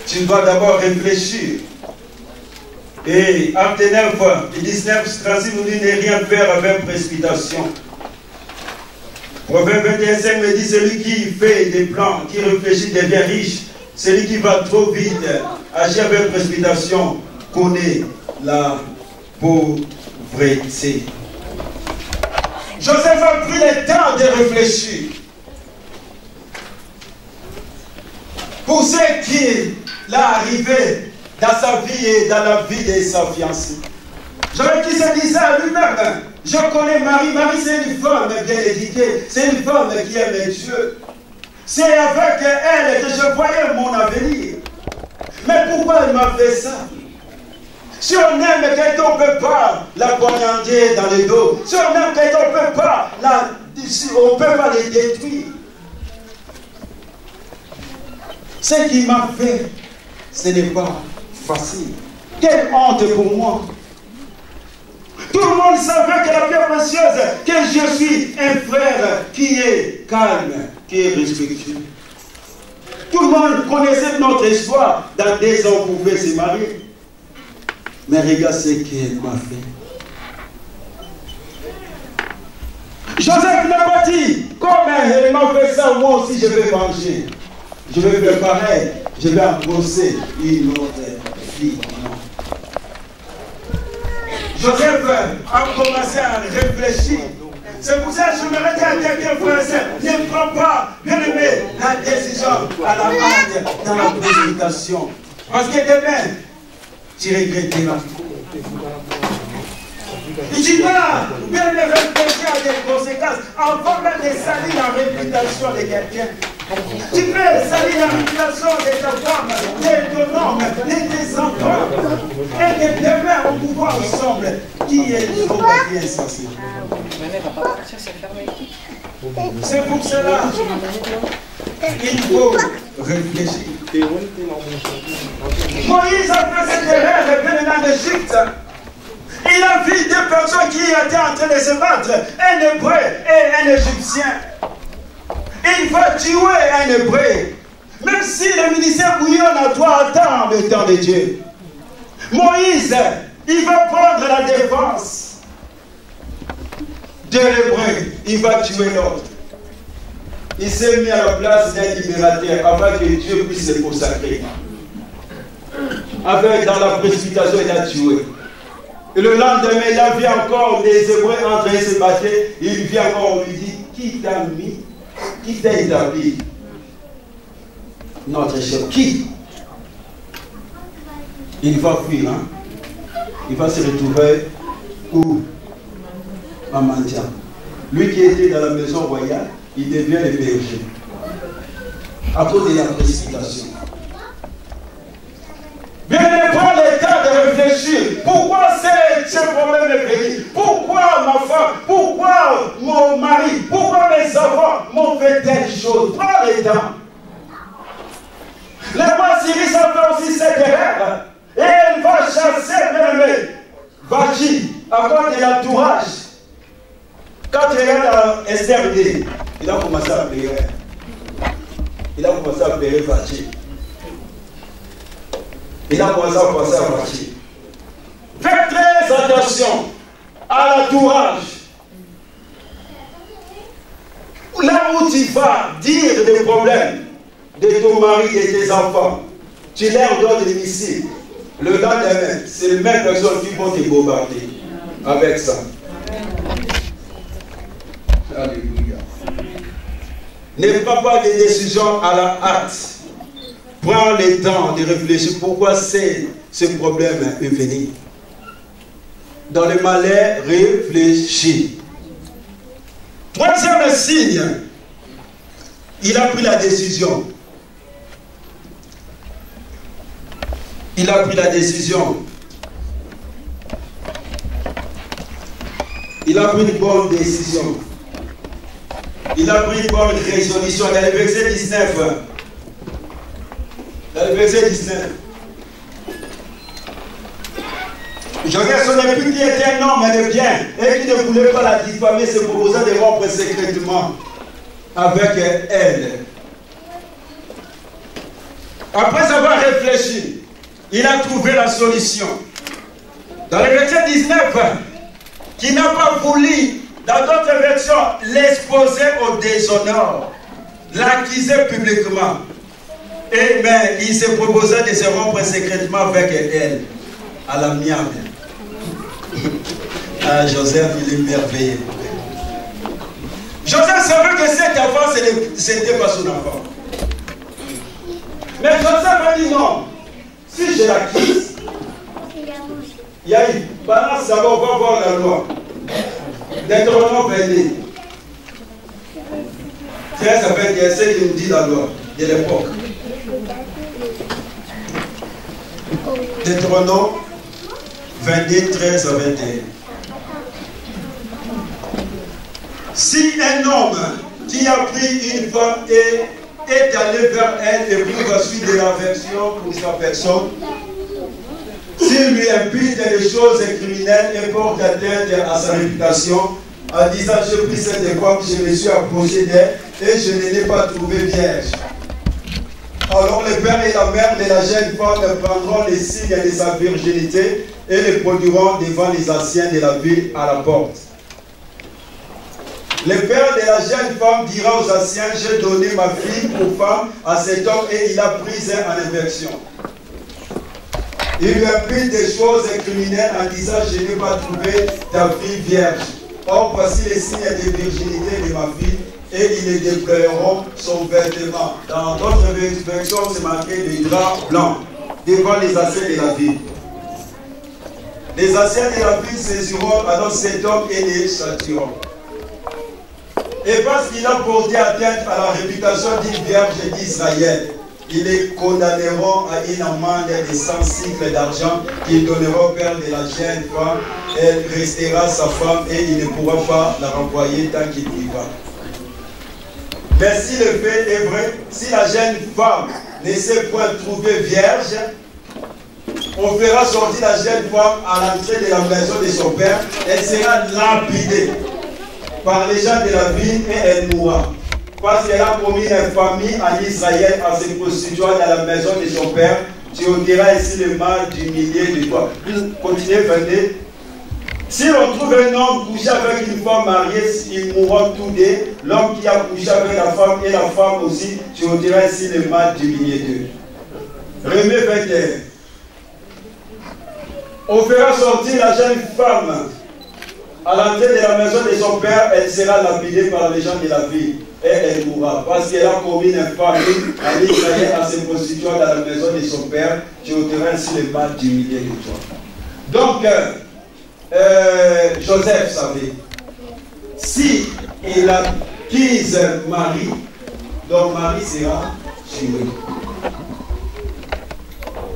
Tu dois d'abord réfléchir. Et Acte 9, 19, 36 nous dit ne rien faire avec précipitation. Proverbe 21 me dit, celui qui fait des plans, qui réfléchit devient riche. Celui qui va trop vite, agir avec précipitation, connaît la pauvreté. Joseph a pris le temps de réfléchir. Pour ce qui est arrivé dans sa vie et dans la vie de sa fiancée. J'avais qui se disait à lui-même, je connais Marie. Marie, c'est une femme bien éduquée. C'est une femme qui aime Dieu. C'est avec elle que je voyais mon avenir. Mais pourquoi elle m'a fait ça? Si on aime quelqu'un, on ne peut pas la poignarder dans le dos. Si on aime quelqu'un, on ne peut pas les détruire. Ce qui m'a fait, ce n'est pas facile. Quelle honte pour moi. Tout le monde savait que la pierre précieuse, que je suis un frère qui est calme, qui est respectueux. Tout le monde connaissait notre histoire. Dans 2 ans, on pouvait se marier. Mais regarde ce qu'elle m'a fait. Joseph n'a pas dit, comme elle m'a fait ça, moi aussi je vais manger. Je vais faire pareil. Je vais embosser une autre fille. Non. Joseph a commencé à réfléchir. C'est pour ça que je me redis à quelqu'un, frère et sœur, ne prends pas, bien aimé, la décision à la main dans la prédication. Parce que demain, tu regretteras. Et tu dois bien réfléchir à des conséquences avant même de salir la réputation de quelqu'un. Tu peux salir la réputation de ta femme, de ton homme, de tes enfants. Et que demain, on pourra ensemble qui est bien censé. C'est pour cela qu'il faut réfléchir. Moïse a fait cette erreur en Égypte. Il a vu 2 personnes qui étaient en train de se battre, un Hébreu et un Égyptien. Il va tuer un Hébreu. Même si le ministère bouillonne, doit attendre le temps de Dieu. Moïse, il va prendre la défense de l'Hébreu. Il va tuer l'autre. Il s'est mis à la place d'un libérateur afin que Dieu puisse se consacrer. Dans la précipitation, il a tué. Et le lendemain, il a vu encore des Hébreux en train de se battre. Il vient encore, on lui dit, qui t'a mis, qui t'a établi? Notre chef. Qui? Il va fuir, hein? Il va se retrouver où? À Mandia. Lui qui était dans la maison royale, il devient le berger. À cause de la précipitation. Bien, prends le temps de réfléchir. Pourquoi ce problème est venu? Pourquoi ma femme? Pourquoi mon mari? Pourquoi mes Quand tu regardes Esther D, il a commencé à pleurer. Il a commencé à pleurer Vachi. Il a commencé à penser à Vachi. Faites très attention à l'entourage. Là où tu vas dire des problèmes de ton mari et tes enfants, tu leur donnes des missiles. Le lendemain, c'est les mêmes personnes qui vont te bombarder avec ça. Alléluia. Ne prends pas des décisions à la hâte. Prends le temps de réfléchir pourquoi ce problème est venu. Dans le malheur, réfléchis. Troisième signe, il a pris la décision. Il a pris la décision. Il a pris une bonne décision. Il a pris une bonne résolution. Dans le verset 19. Dans le verset 19. Joseph, son époux qui était un homme de bien et qui ne voulait pas la diffamer, se proposait de rompre secrètement avec elle. Après avoir réfléchi, il a trouvé la solution. Dans le verset 19, qui n'a pas voulu, dans d'autres versions, l'exposer au déshonneur, l'accuser publiquement. Et mais il se proposait de se rompre secrètement avec elle, à l'amiable. Ah, Joseph, il est merveilleux. Joseph savait que cet enfant, ce n'était pas son enfant. Mais Joseph a dit non. Si je l'acquise, il y a une balance d'abord, on va voir la loi. Deutéronome 22. 13 à 21, c'est ce qu'il nous dit la loi de l'époque. Deutéronome 22, 13 à 21. Si un homme qui a pris une femme et est allé vers elle et prouve ensuite de l'affection pour sa personne, s'il lui impute des choses criminelles et porte atteinte à sa réputation, en disant j'ai pris cette femme, je me suis approché d'elle et je ne l'ai pas trouvée vierge. Alors le père et la mère de la jeune femme prendront les signes de sa virginité et les produiront devant les anciens de la ville à la porte. Le père de la jeune femme dira aux anciens, j'ai donné ma fille pour femme à cet homme et il a pris en infection. Il lui impute des choses criminelles en disant, je n'ai pas trouvé ta fille vierge. Or, voici les signes de virginité de ma fille et ils déploieront son vêtement. Dans d'autres versions, c'est marqué le drap blanc devant les anciens de la ville. Les anciens de la ville saisiront alors cet homme et les châtieront. Et parce qu'il a porté atteinte à la réputation d'une vierge d'Israël, ils les condamneront à une amende de 100 cycles d'argent qu'ils donneront au père de la jeune femme. Elle restera sa femme et il ne pourra pas la renvoyer tant qu'il vivra. Mais si le fait est vrai, si la jeune femme ne s'est point trouvée vierge, on fera sortir la jeune femme à l'entrée de la maison de son père. Elle sera lapidée par les gens de la ville et elle mourra. Parce qu'elle a commis une infamie en Israël en se prostituant dans la maison de son père. Tu ôteras ici le mal du millier de toi. Continuez, venez. Si on trouve un homme couché avec une femme mariée, ils mourront tous deux. L'homme qui a couché avec la femme et la femme aussi, tu ôteras ici le mal du millier d'eux. Remets 21. On fera sortir la jeune femme à l'entrée de la maison de son père, elle sera lapidée par les gens de la ville et elle mourra parce qu'elle a commis une infamie en Israël en se prostituant dans la maison de son père. Tu ôteras ainsi le mal du millier de toi. Donc, Joseph savait, si il acquise Marie, donc Marie sera tuée.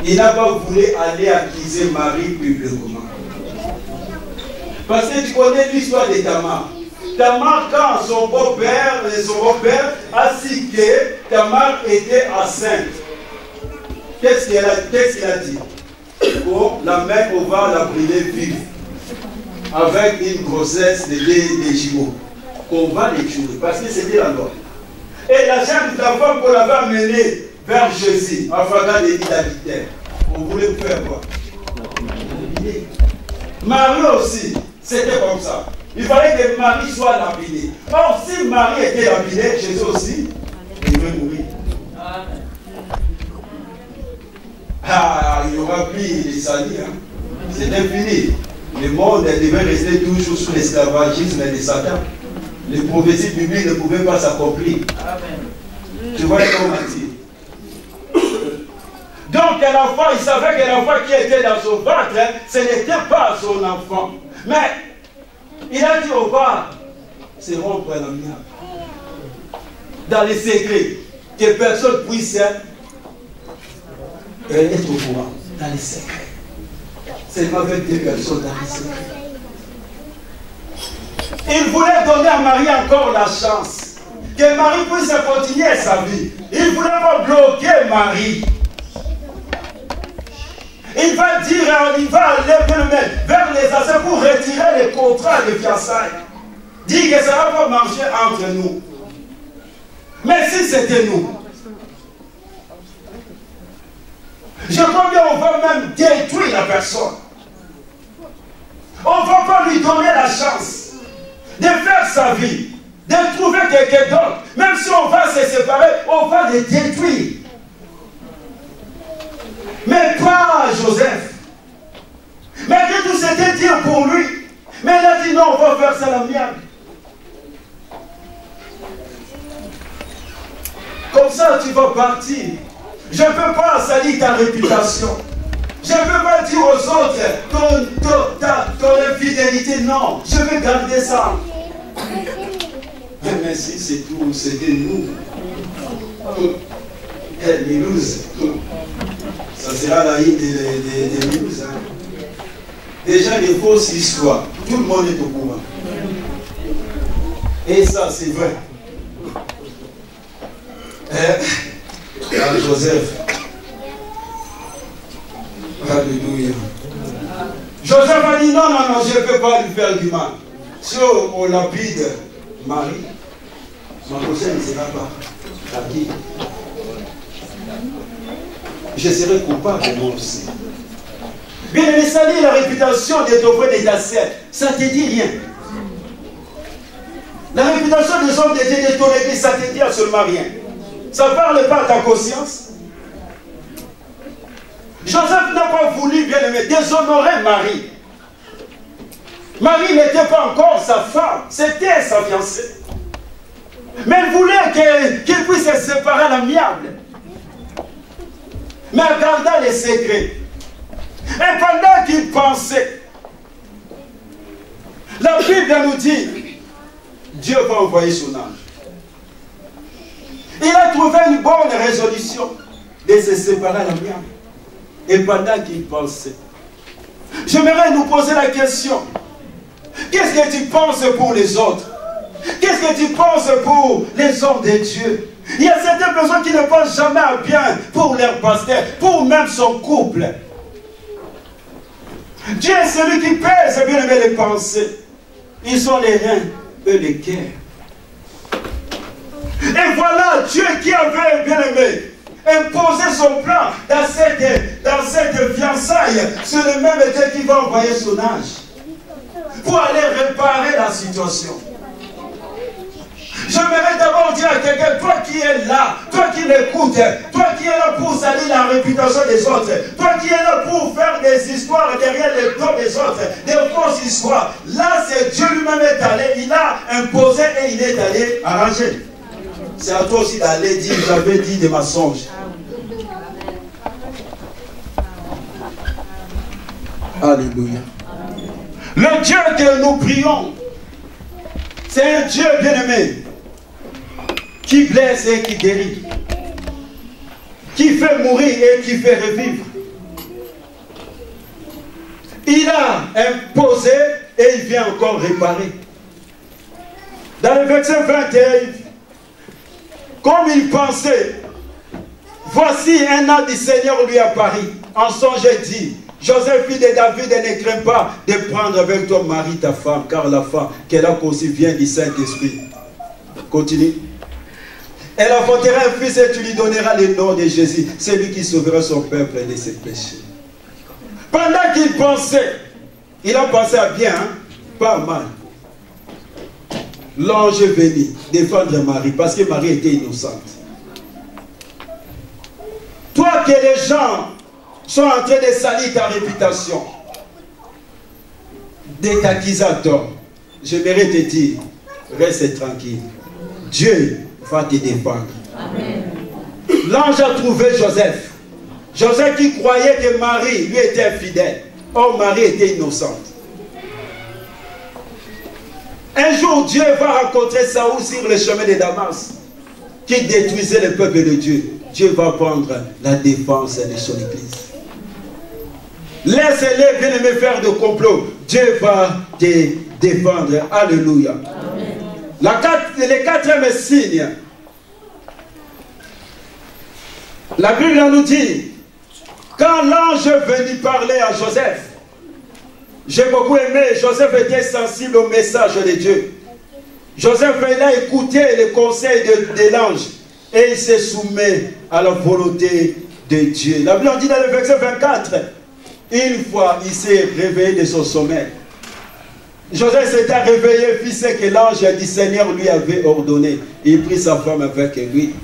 Il n'a pas voulu aller acquiser Marie publiquement. Parce que tu connais l'histoire de Tamar. Tamar, quand son beau-père a su que Tamar était enceinte, qu'est-ce qu'il a dit? Oh, la mère, on va la brûler vive avec une grossesse de jumeaux. on va les tuer, parce que c'était la loi. Et la chair de ta femme qu'on avait amenée vers Jésus, en fragant les l'habitait. On voulait faire quoi? Marie aussi, c'était comme ça. Il fallait que Marie soit lapidée. Or, si Marie était lapidée, Jésus aussi, il devait mourir. Ah, il n'y aura plus les salis. Hein. C'était fini. Le monde devait rester toujours sous l'esclavagisme de Satan. Les prophéties bibliques ne pouvaient pas s'accomplir. Tu vois comment dire. Donc l'enfant, il savait que l'enfant qui était dans son ventre, hein, ce n'était pas son enfant. Mais il a dit au père, c'est rompre la mienne. Dans les secrets, que personne puisse être au courant. Dans les secrets. Seulement avec des personnes dans les secrets. Il voulait donner à Marie encore la chance. Que Marie puisse continuer sa vie. Il ne voulait pas bloquer Marie. Il va dire, il va aller vers les assassins pour retirer les contrats de fiançailles. Dire que ça ne va pas marcher entre nous. Mais si c'était nous, je crois qu'on va même détruire la personne. On ne va pas lui donner la chance de faire sa vie, de trouver quelqu'un d'autre. Même si on va se séparer, on va les détruire. Mais pas Joseph. Mais que tout c'était dit pour lui. Mais il a dit non, on va faire ça l'amiable. Comme ça, tu vas partir. Je ne peux pas salir ta réputation. Je ne peux pas dire aux autres ton infidélité. Non, je vais garder ça. Mais si c'est tout, c'était nous. Milouz. Ça sera la hymne des Milouz. Hein. Déjà, les fausses histoires, tout le monde est au courant. Et ça, c'est vrai. Joseph. Alléluia. Joseph a dit non, je ne peux pas lui faire du mal. Si on lapide Marie, ma prochaine ne sera pas rapide. Je serai coupable moi aussi. Bien aimé, salir la réputation de ton frère et ta sœur, ça ne te dit rien. La réputation des hommes de Dieu de ton église, ça ne te dit absolument rien. Ça ne parle pas à ta conscience. Joseph n'a pas voulu, bien aimé, déshonorer Marie. Marie n'était pas encore sa femme, c'était sa fiancée. Mais il voulait qu'il puisse se séparer à l'amiable. Mais en gardant les secrets. Et pendant qu'il pensait, la Bible nous dit, Dieu va envoyer son ange. Il a trouvé une bonne résolution de se séparer à l'amiable. Et pendant qu'il pensait, j'aimerais nous poser la question. Qu'est-ce que tu penses pour les autres? Qu'est-ce que tu penses pour les hommes de Dieu? Il y a certaines personnes qui ne pensent jamais à bien pour leur pasteur, pour même son couple. Dieu est celui qui pèse bien aimé les pensées. Ils sont les reins et les cœurs. Et voilà Dieu qui avait bien aimé imposé son plan dans cette fiançaille. C'est le même Dieu qui va envoyer son ange pour aller réparer la situation. J'aimerais d'abord dire à quelqu'un, toi qui es là, toi qui m'écoutes, toi qui es là pour salir la réputation des autres, toi qui es là pour faire des histoires derrière les dos des autres, des fausses histoires, là c'est Dieu lui-même est allé, il a imposé et il est allé arranger. C'est à toi aussi d'aller dire, j'avais dit des mensonges. Alléluia. Le Dieu que nous prions, c'est un Dieu bien-aimé qui blesse et qui guérit, qui fait mourir et qui fait revivre. Il a imposé et il vient encore réparer. Dans le verset 21, comme il pensait, voici un an du Seigneur lui apparut. En songe dit, Joseph, fils de David, ne crains pas de prendre avec toi Marie, ta femme, car la femme qu'elle a conçue vient du Saint-Esprit. Continue. Elle enfantera un fils et tu lui donneras le nom de Jésus. C'est lui qui sauvera son peuple de ses péchés. Pendant qu'il pensait, il a pensé à bien, hein? Pas mal. L'ange est venu défendre Marie parce que Marie était innocente. Toi que les gens sont en train de salir ta réputation, des accusateurs, j'aimerais te dire, reste tranquille. Dieu va te défendre. L'ange a trouvé Joseph. Joseph qui croyait que Marie lui était infidèle. Or, Marie était innocente. Un jour, Dieu va rencontrer Saoul sur le chemin de Damas, qui détruisait le peuple de Dieu. Dieu va prendre la défense de son église. Laisse-les bien-aimés faire de complot. Dieu va te défendre. Alléluia. Le quatrième signe. La Bible nous dit, quand l'ange venu parler à Joseph, j'ai beaucoup aimé, Joseph était sensible au message de Dieu. Joseph a écouté les conseils de l'ange et il se soumet à la volonté de Dieu. La Bible dit dans le verset 24, une fois il s'est réveillé de son sommeil. Joseph s'était réveillé, fit ce que l'ange du Seigneur lui avait ordonné. Il prit sa femme avec lui.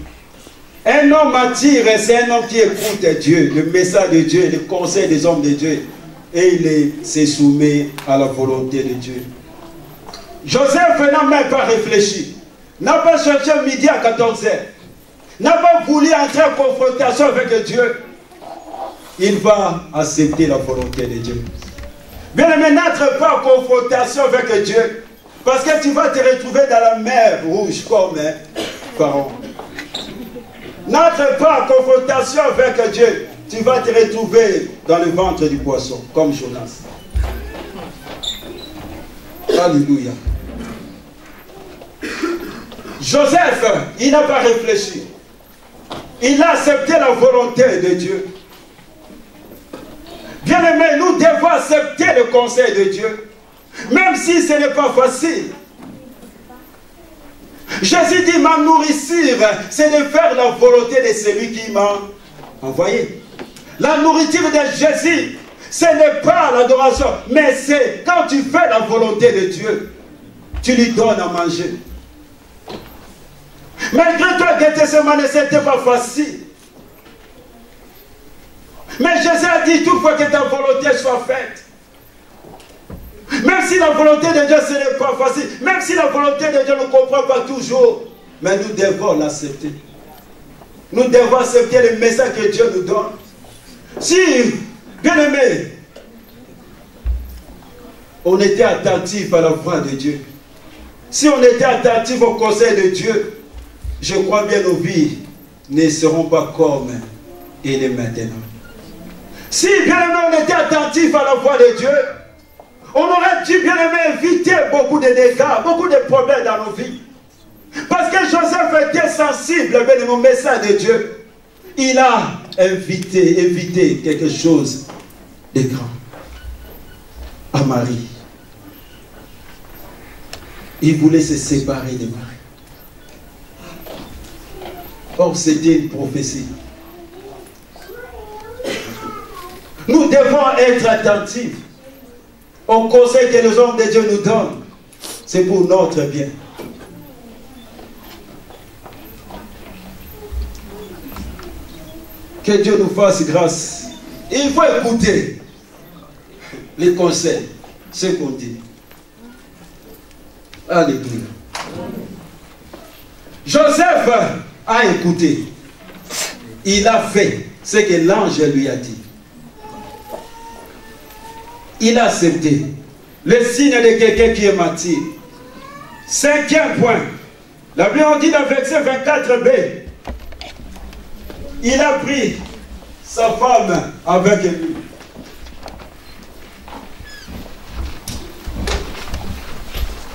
Un homme attire, c'est un homme qui écoute Dieu, le message de Dieu, le conseil des hommes de Dieu. Et il se soumet à la volonté de Dieu. Joseph n'a même pas réfléchi. N'a pas cherché midi à 14h. N'a pas voulu entrer en confrontation avec Dieu. Il va accepter la volonté de Dieu. Bien aimé, n'entre pas en confrontation avec Dieu. Parce que tu vas te retrouver dans la mer rouge comme Pharaon. N'entre pas en confrontation avec Dieu. Tu vas te retrouver dans le ventre du poisson, comme Jonas. Alléluia. Joseph, il n'a pas réfléchi. Il a accepté la volonté de Dieu. Bien-aimé, nous devons accepter le conseil de Dieu. Même si ce n'est pas facile. Jésus dit, ma nourriture, c'est de faire la volonté de celui qui m'a envoyé. La nourriture de Jésus, ce n'est pas l'adoration, mais c'est quand tu fais la volonté de Dieu, tu lui donnes à manger. Malgré toi, Gethsemane, ce n'était pas facile. Mais Jésus a dit, toutefois que ta volonté soit faite. Même si la volonté de Dieu, ce n'est pas facile, même si la volonté de Dieu ne comprend pas toujours, mais nous devons l'accepter. Nous devons accepter le message que Dieu nous donne. Si, bien aimé, on était attentif à la voix de Dieu, si on était attentif au conseil de Dieu, je crois bien nos vies ne seront pas comme il est maintenant. Si, bien aimé, on était attentif à la voix de Dieu, on aurait dû, bien aimé, éviter beaucoup de dégâts, beaucoup de problèmes dans nos vies. Parce que Joseph était sensible au message de Dieu. Il a évité quelque chose de grand à Marie. Il voulait se séparer de Marie. Or, c'était une prophétie. Nous devons être attentifs au conseil que les hommes de Dieu nous donnent. C'est pour notre bien. Que Dieu nous fasse grâce. Il faut écouter les conseils, ce qu'on dit. Alléluia. Joseph a écouté. Il a fait ce que l'ange lui a dit. Il a accepté le signe de quelqu'un qui est martyr. Cinquième point. La Bible dit dans le verset 24b, il a pris sa femme avec lui.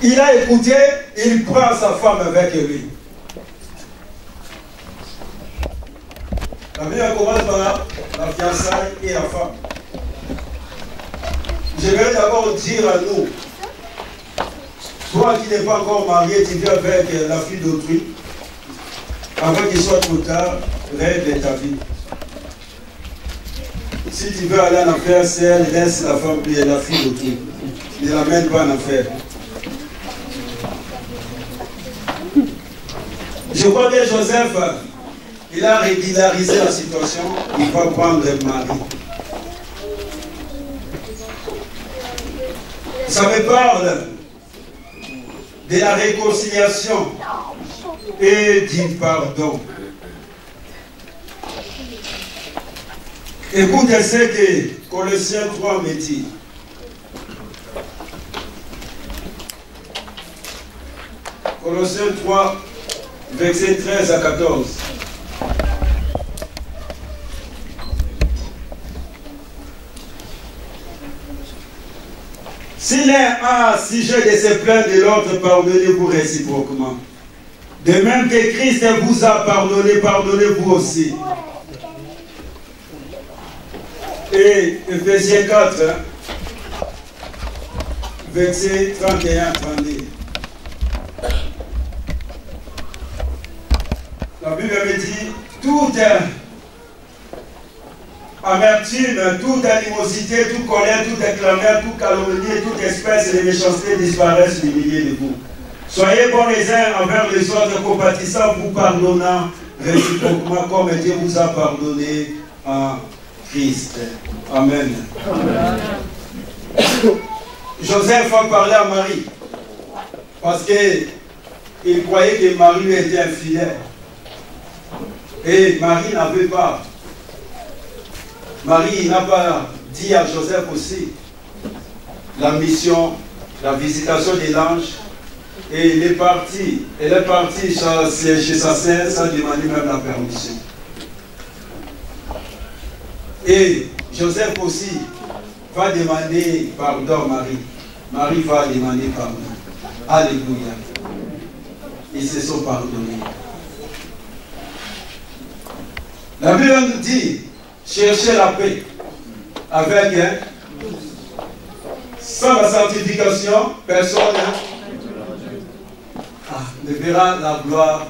Il a écouté, il prend sa femme avec lui. La Bible commence par la fiançailles et la femme. Je vais d'abord dire à nous, toi qui n'es pas encore marié, tu vis avec la fille d'autrui, avant qu'il soit trop tard, règle ta vie. Si tu veux aller en enfer, c'est laisse la femme et la fille d'autrui. Ne l'amène pas en enfer. Je crois que Joseph, il a régularisé la situation, il va prendre Marie. Ça me parle de la réconciliation et du pardon. Écoutez ce que Colossiens 3 me dit. Colossiens 3, versets 13 à 14. Si l'un a sujet de se plaindre de l'autre, pardonnez-vous réciproquement. De même que Christ vous a pardonné, pardonnez-vous aussi. Et Ephésiens 4, verset 31-32. La Bible me dit, toute amertume, toute animosité, toute colère, toute clameur, toute calomnie, toute espèce de méchanceté disparaissent du milieu de vous. Soyez bons les uns envers les autres, compatissants, vous pardonnant réciproquement comme Dieu vous a pardonné en Christ. Amen. Amen. Joseph a parlé à Marie parce qu'il croyait que Marie lui était infidèle. Et Marie n'avait pas. Marie n'a pas dit à Joseph aussi la mission, la visitation de l'ange. Et elle est partie chez sa sœur sans demander même la permission. Et Joseph aussi va demander pardon à Marie. Marie va demander pardon. Alléluia. Ils se sont pardonnés. La Bible nous dit, cherchez la paix avec, sans la sanctification, personne ne verra la gloire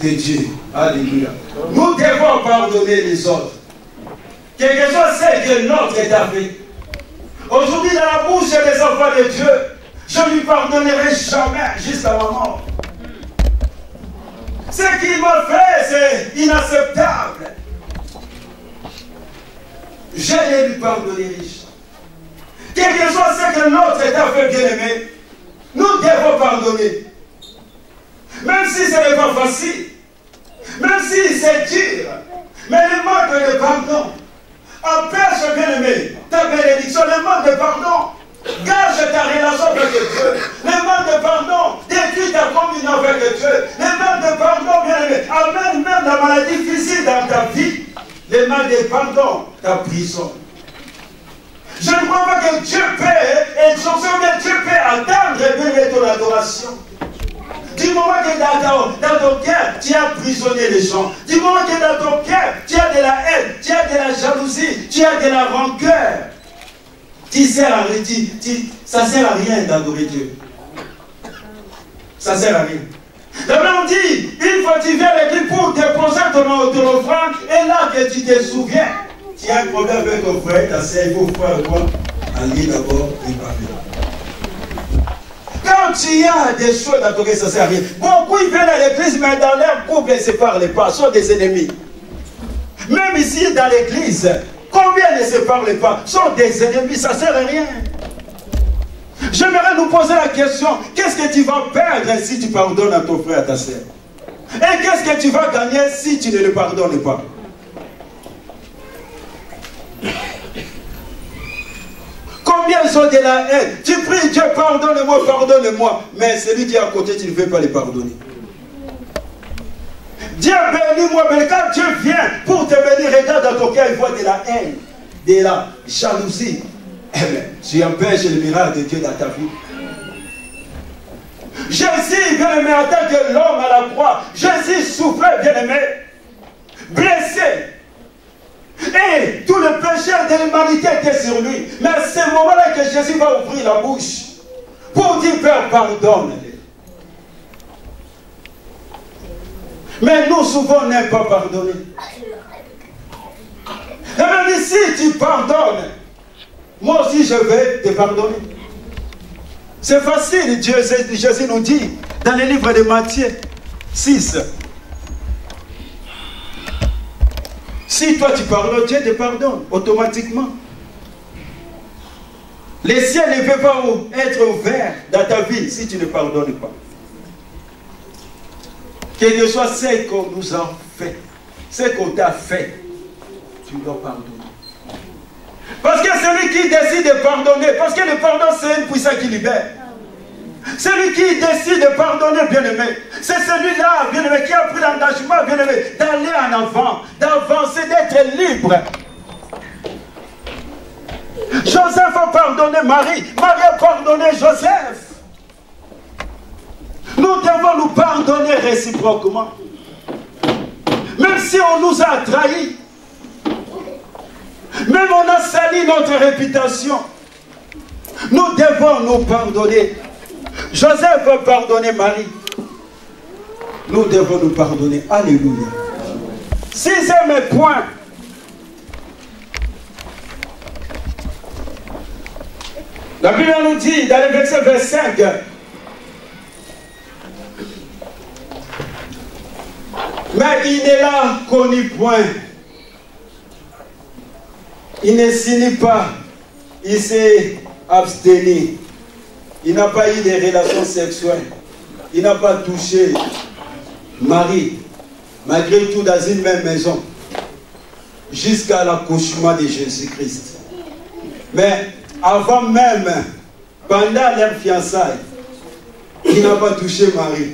de Dieu. Alléluia. Nous devons pardonner les autres. Quelque chose c'est que notre état fait. Aujourd'hui, dans la bouche des enfants de Dieu, je ne lui pardonnerai jamais jusqu'à ma mort. Ce qu'il m'a fait, c'est inacceptable. Je ne lui pardonnerai jamais. Quelque chose c'est que notre état fait, bien aimé. Nous devons pardonner. Même si ce n'est pas facile. Même si c'est dur. Mais le manque de pardon empêche, bien aimé, ta bénédiction. Le manque de pardon gâche ta relation avec Dieu. Le manque de pardon détruit ta communion avec Dieu. Le manque de pardon, bien aimé, amène même la maladie physique dans ta vie. Le manque de pardon, ta prison. Je ne crois pas que Dieu peut exaucer, mais Dieu peut attendre et ton adoration. Du moment que dans ton cœur, tu as emprisonné les gens. Du moment que dans ton cœur, tu as de la haine, tu as de la jalousie, tu as de la rancœur. Ça ne sert à rien d'adorer Dieu. Ça ne sert à rien. La Bible dit, une fois tu viens à l'église pour déposer ton offrande, et là que tu te souviens, tu as un problème avec ton frère, ta soeur, il faut faire quoi? Aller d'abord et parler. Quand tu as des choses à toquer, ça ne sert à rien. Beaucoup ils viennent à l'église, mais dans leur couple, ils ne se parlent pas, sont des ennemis. Même ici, dans l'église, combien ne se parlent pas, sont des ennemis, ça ne sert à rien. J'aimerais nous poser la question, qu'est-ce que tu vas perdre si tu pardonnes à ton frère, à ta soeur? Et qu'est-ce que tu vas gagner si tu ne le pardonnes pas? Combien ils ont de la haine? Tu pries, Dieu, pardonne-moi, pardonne-moi. Mais celui qui est à côté, tu ne veux pas le pardonner. Dieu bénis-moi, mais quand Dieu vient pour te bénir, regarde dans ton cœur, il voit de la haine, de la jalousie. Eh bien, tu empêches le miracle de Dieu dans ta vie. Jésus, bien-aimé, en tant que l'homme à la croix, Jésus souffrait, bien-aimé, blessé. Et tout le péché de l'humanité l'autorité était sur lui. Mais à ce moment-là que Jésus va ouvrir la bouche pour dire, Père, pardonne-les. Mais nous, souvent, on n'aime pas pardonner. Et même si tu pardonnes, moi aussi, je vais te pardonner. C'est facile. Jésus nous dit dans le livre de Matthieu 6. Si toi tu pardonnes, Dieu te pardonne automatiquement. Les cieux ne peuvent pas être ouverts dans ta vie si tu ne pardonnes pas. Quel que soit ce qu'on nous a fait, ce qu'on t'a fait, tu dois pardonner. Parce que celui qui décide de pardonner, parce que le pardon c'est une puissance qui libère. Celui qui décide de pardonner, bien-aimé, c'est celui-là, bien-aimé, qui a pris l'engagement, bien-aimé, d'aller en avant, d'avancer, d'être libre. Joseph a pardonné Marie, Marie a pardonné Joseph. Nous devons nous pardonner réciproquement. Même si on nous a trahis, même on a sali notre réputation, nous devons nous pardonner. Joseph a pardonné Marie. Nous devons nous pardonner. Alléluia. 6e point. La Bible nous dit dans le verset 25. Mais il ne l'a connu point. Il ne signe pas. Il s'est abstenu. Il n'a pas eu de relations sexuelles. Il n'a pas touché Marie, malgré tout dans une même maison, jusqu'à l'accouchement de Jésus-Christ. Mais avant même, pendant leur fiançailles, il n'a pas touché Marie.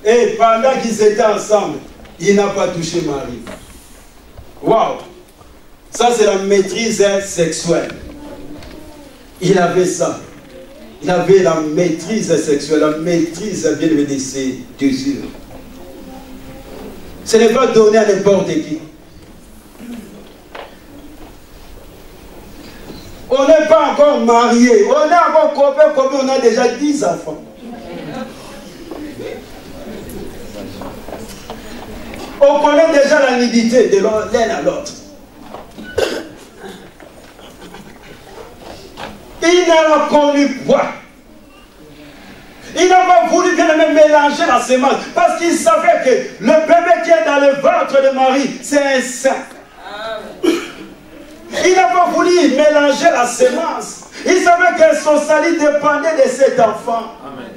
Et pendant qu'ils étaient ensemble, il n'a pas touché Marie. Waouh! Ça, c'est la maîtrise sexuelle. Il avait ça. Il avait la maîtrise sexuelle, la maîtrise bien de ses désirs. Ce n'est pas donné à n'importe qui. On n'est pas encore marié. On est encore copain, on a déjà 10 enfants. On connaît déjà la nudité de l'un à l'autre. Il n'a connu point. Il n'a pas voulu bien même mélanger la sémence. Parce qu'il savait que le bébé qui est dans le ventre de Marie, c'est un saint. Il n'a pas voulu mélanger la sémence. Il savait que son salut dépendait de cet enfant. Amen.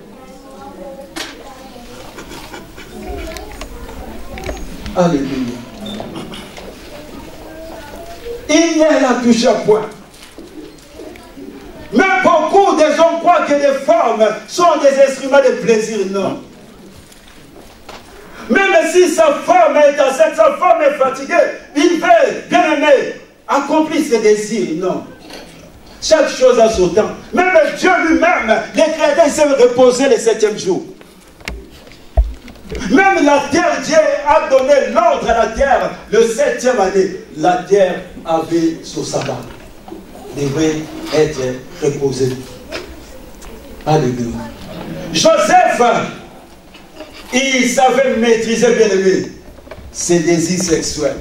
Alléluia. Il ne l'a touché point. Mais beaucoup de gens croient que les femmes sont des instruments de plaisir. Non. Même si sa femme est enceinte, sa femme est fatiguée, il veut, bien aimé, accomplir ses désirs. Non. Chaque chose a son temps. Même Dieu lui-même, les créateurs s'est reposé le 7e jour. Même la terre, Dieu a donné l'ordre à la terre. Le 7e année, la terre avait son sabbat. Devait être reposé. Alléluia. Joseph, il savait maîtriser, bien aimé, ses désirs sexuels.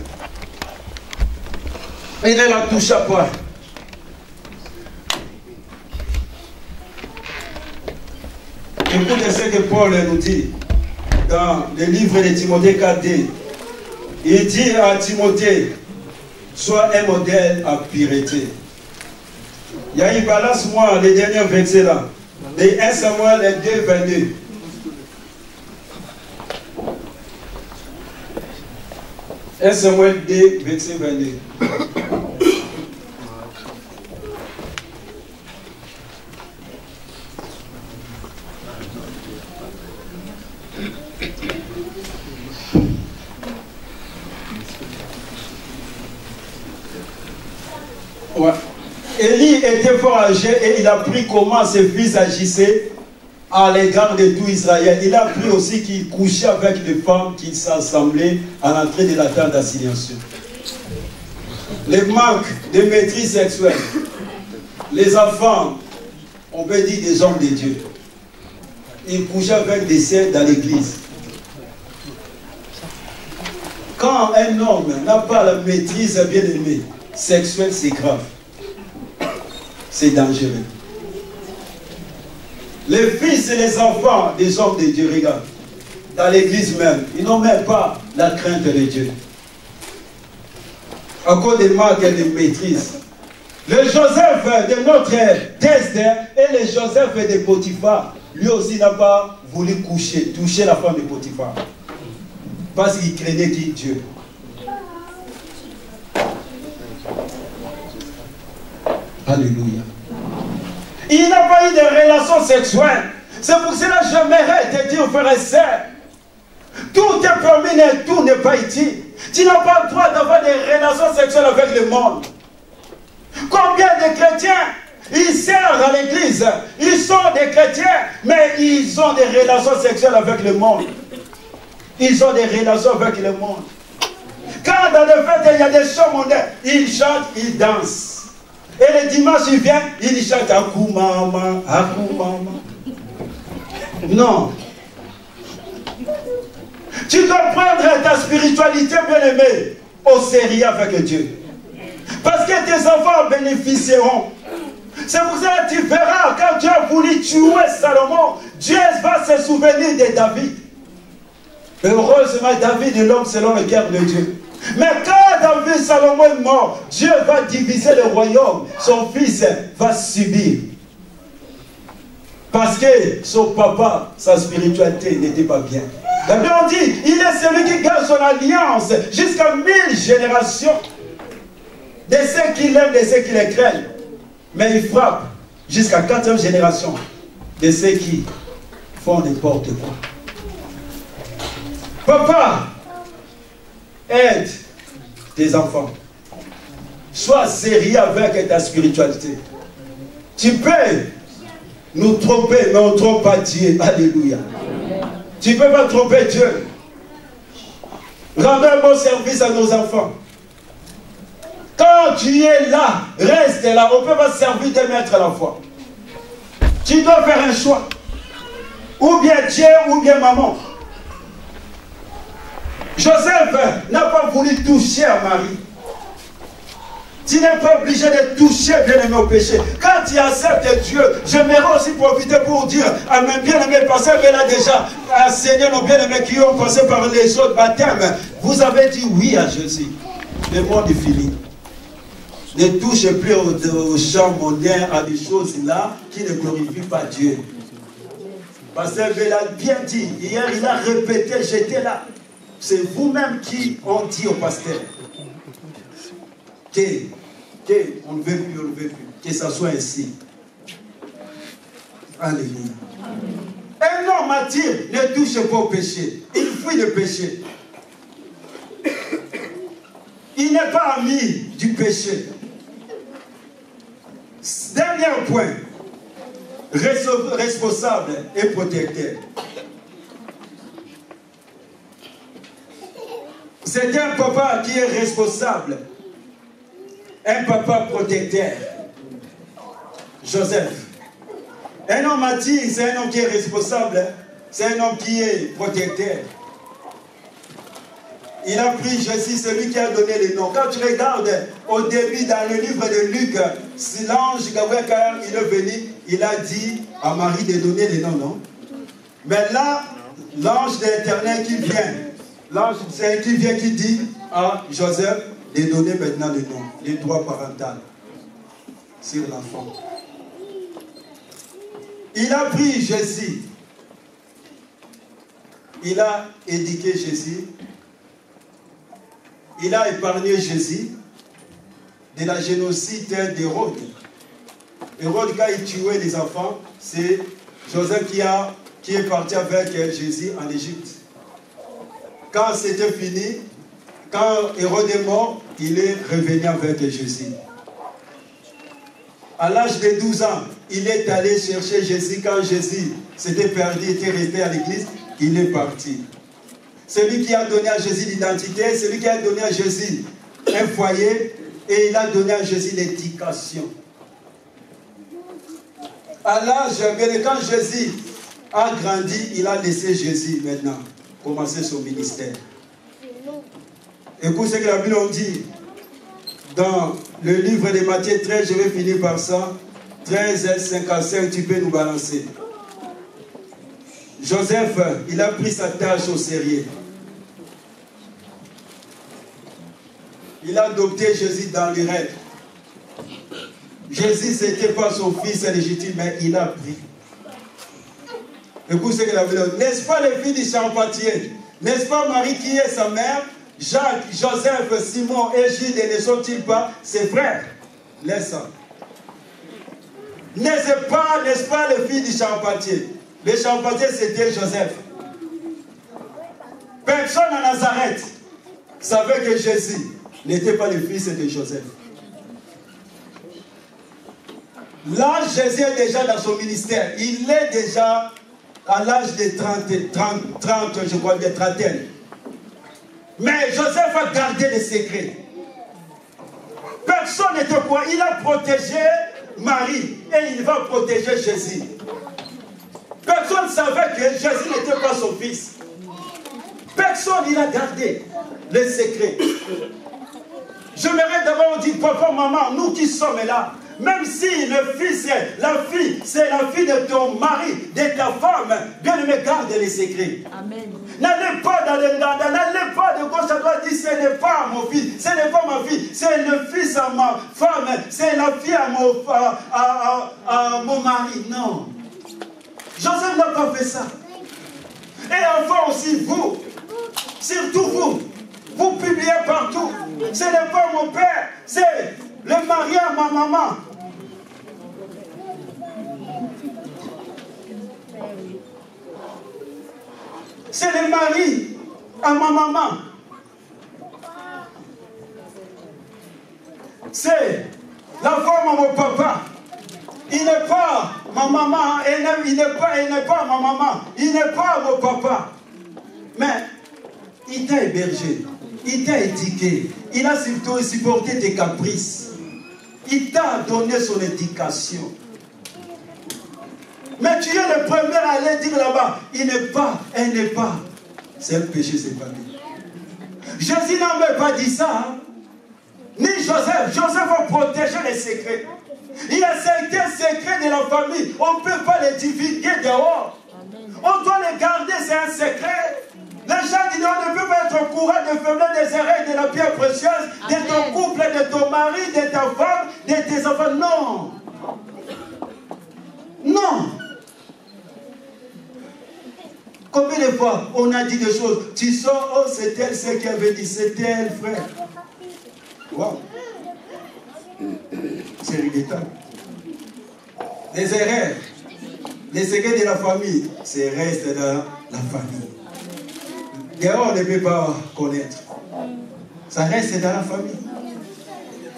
Il ne la toucha pas. Écoutez ce que Paul nous dit dans le livre de Timothée 4D. Il dit à Timothée, sois un modèle à pureté. Il y a une balance, moi, les derniers versets là. De 1 Samuel 2, 22. « 1 Samuel 2, verset 22. Ouais. Élie était fort âgé et il a appris comment ses fils agissaient à l'égard de tout Israël. Il a appris aussi qu'il couchait avec les femmes qui s'assemblaient à l'entrée de la tente d'assignation. Le manque de maîtrise sexuelle. Les enfants, on peut dire des hommes de Dieu. Ils couchaient avec des sœurs dans l'église. Quand un homme n'a pas la maîtrise bien-aimée sexuelle, c'est grave. C'est dangereux. Les fils et les enfants des hommes de Dieu, regarde, dans l'église même, ils n'ont même pas la crainte de Dieu. À cause des manques de maîtrise. Le Joseph de notre test et le Joseph de Potiphar, lui aussi n'a pas voulu toucher la femme de Potiphar. Parce qu'il craignait qui Dieu. Alléluia. Il n'a pas eu de relation sexuelle. C'est pour cela que j'aimerais te dire, frère et sœur, tout est permis, mais tout n'est pas utile. Tu n'as pas le droit d'avoir des relations sexuelles avec le monde. Combien de chrétiens, ils servent à l'église, ils sont des chrétiens, mais ils ont des relations sexuelles avec le monde. Ils ont des relations avec le monde. Quand dans le fêtes, il y a des chants mondains, ils chantent, ils dansent. Et le dimanche, ils viennent, ils chantent Akoumama, Akoumama. Non. Tu dois prendre ta spiritualité bien-aimée au sérieux avec Dieu. Parce que tes enfants bénéficieront. C'est pour ça que tu verras, quand Dieu a voulu tuer Salomon, Dieu va se souvenir de David. Heureusement, David est l'homme selon le cœur de Dieu. Mais quand David Salomon est mort, Dieu va diviser le royaume. Son fils va subir. Parce que son papa, sa spiritualité n'était pas bien. La Bible dit, il est celui qui garde son alliance jusqu'à 1000 générations. De ceux qui l'aiment, de ceux qui les craignent. Mais il frappe jusqu'à 4e génération de ceux qui font n'importe quoi. Papa, aide tes enfants. Sois sérieux avec ta spiritualité. Tu peux nous tromper, mais on ne trompe pas Dieu. Alléluia. Tu ne peux pas tromper Dieu. Rendons un bon service à nos enfants. Quand tu es là, reste là. On ne peut pas servir de maître à la fois. Tu dois faire un choix. Ou bien Dieu, ou bien maman. Joseph n'a pas voulu toucher à Marie. Tu n'es pas obligé de toucher bien-aimé au péché. Quand tu acceptes Dieu, j'aimerais aussi profiter pour dire à mes bien-aimés, parce qu'elle a déjà enseigné nos bien-aimés qui ont passé par les autres baptêmes. Vous avez dit oui à Jésus. Le monde est fini. Ne touchez plus aux chants mondains, à des choses là qui ne glorifient pas Dieu. Pasteur Bella a bien dit, hier il a répété, j'étais là. C'est vous-même qui ont dit au pasteur qu'on ne veut plus, on ne veut plus. Que ça soit ainsi. Alléluia. Un homme mature ne touche pas au péché. Il fuit le péché. Il n'est pas ami du péché. Dernier point. Responsable et protecteur. C'est un papa qui est responsable. Un papa protecteur. Joseph. Un homme mature, c'est un homme qui est responsable. C'est un homme qui est protecteur. Il a pris Jésus, celui qui a donné les noms. Quand tu regardes au début dans le livre de Luc, l'ange Gabriel, quand il est venu, il a dit à Marie de donner les noms, non? Mais là, l'ange de l'Éternel qui vient, l'ange qui vient qui dit à Joseph de donner maintenant le nom, les droits parentaux sur l'enfant. Il a pris Jésus. Il a éduqué Jésus. Il a épargné Jésus de la génocide d'Hérode. Hérode, quand il tuait les enfants, c'est Joseph qui est parti avec Jésus en Égypte. Quand c'était fini, quand Hérode est mort, il est revenu avec Jésus. À l'âge de 12 ans, il est allé chercher Jésus. Quand Jésus s'était perdu, était resté à l'église, il est parti. Celui qui a donné à Jésus l'identité, celui qui a donné à Jésus un foyer, Et il a donné à Jésus l'éducation. À l'âge, quand Jésus a grandi, il a laissé Jésus maintenant commencer son ministère. Écoute ce que la Bible dit dans le livre de Matthieu 13, je vais finir par ça. 13, 55, tu peux nous balancer. Joseph, il a pris sa tâche au sérieux. Il a adopté Jésus dans les rêves. Jésus, ce n'était pas son fils légitime, mais il a pris. Écoute ce que la Bible dit. N'est-ce pas les filles du Champatier? N'est-ce pas Marie qui est sa mère? Jacques, Joseph, Simon et Jude ne sont-ils pas ses frères? Laisse ça. N'est-ce pas les filles du Champatier? Les Champatiers, c'était Joseph. Personne à Nazareth savait que Jésus n'était pas le fils de Joseph. Là, Jésus est déjà dans son ministère. Il est déjà à l'âge de 30, je crois, de trentaine. Mais Joseph a gardé les secrets. Personne n'était quoi. Il a protégé Marie et il va protéger Jésus. Personne ne savait que Jésus n'était pas son fils. Personne, il a gardé les secrets. J'aimerais d'abord dire, papa, maman, nous qui sommes là, même si le fils, la fille, c'est la fille de ton mari, de ta femme, bien aimé, garde les secrets. Amen. N'allez pas n'allez pas de gauche à droite, dire ce n'est pas mon fils, ce n'est pas ma fille, c'est le fils à ma femme, c'est la fille à mon mari. Non. Joseph n'a pas fait ça. Et enfin aussi vous, surtout vous publiez partout. Ce n'est pas mon père, c'est le mari à ma maman. C'est le mari à ma maman. C'est la femme à mon papa. Il n'est pas ma maman, il n'est pas ma maman, il n'est pas mon papa. Mais il t'a hébergé, il t'a éduqué, il a surtout supporté tes caprices. Il t'a donné son éducation. Mais tu es le premier à aller dire là-bas, il n'est pas, elle n'est pas. C'est un péché, c'est pas bien. Jésus n'a même pas dit ça. Hein? Ni Joseph. Joseph va protéger les secrets. Il y a certains secrets de la famille. On ne peut pas les divulguer dehors. On doit les garder, c'est un secret. Les gens disent on ne peut pas être au courant des faiblesses, des erreurs, de la pierre précieuse, de ton couple, de ton mari, de ta femme, de tes enfants. Non. Non. Combien de fois on a dit des choses, tu sors, oh c'est elle, c'est qui avait dit, c'est elle, frère. Wow. C'est regrettable. Les erreurs, les secrets de la famille, c'est reste dans la famille. Dehors, on ne peut pas connaître. Ça reste dans la famille.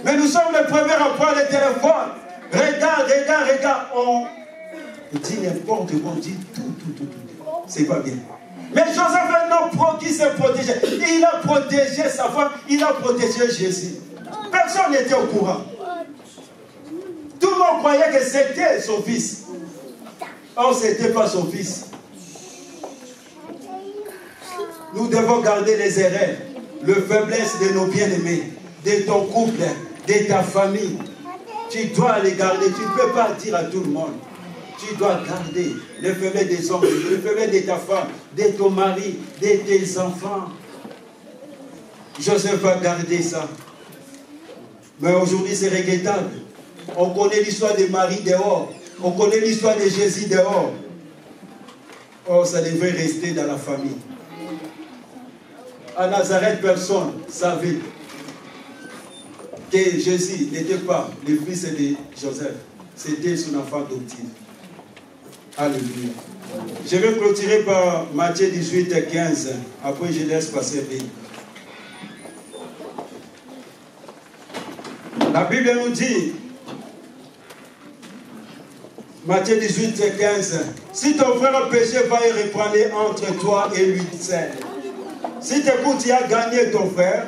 Mais nous sommes les premiers à prendre le téléphone. Regarde. On dit n'importe quoi, on dit tout. C'est pas bien. Mais Joseph est un homme qui s'est protégé. Il a protégé sa femme, il a protégé Jésus. Personne n'était au courant. Tout le monde croyait que c'était son fils. Or, ce n'était pas son fils. Nous devons garder les erreurs, les faiblesses de nos bien-aimés, de ton couple, de ta famille. Tu dois les garder. Tu ne peux pas dire à tout le monde. Tu dois garder les faiblesses des hommes, les faiblesses de ta femme, de ton mari, de tes enfants. Joseph a gardé ça. Mais aujourd'hui, c'est regrettable. On connaît l'histoire de Marie dehors. On connaît l'histoire de Jésus dehors. Oh, ça devrait rester dans la famille. À Nazareth, personne ne savait que Jésus n'était pas le fils de Joseph. C'était son enfant adoptif. Alléluia. Je vais clôturer par Matthieu 18, 15. Après, je laisse passer bien. La Bible nous dit, Matthieu 18, 15, si ton frère a péché, va y reprendre entre toi et lui seul. Si tu écoutes, tu as gagné ton frère.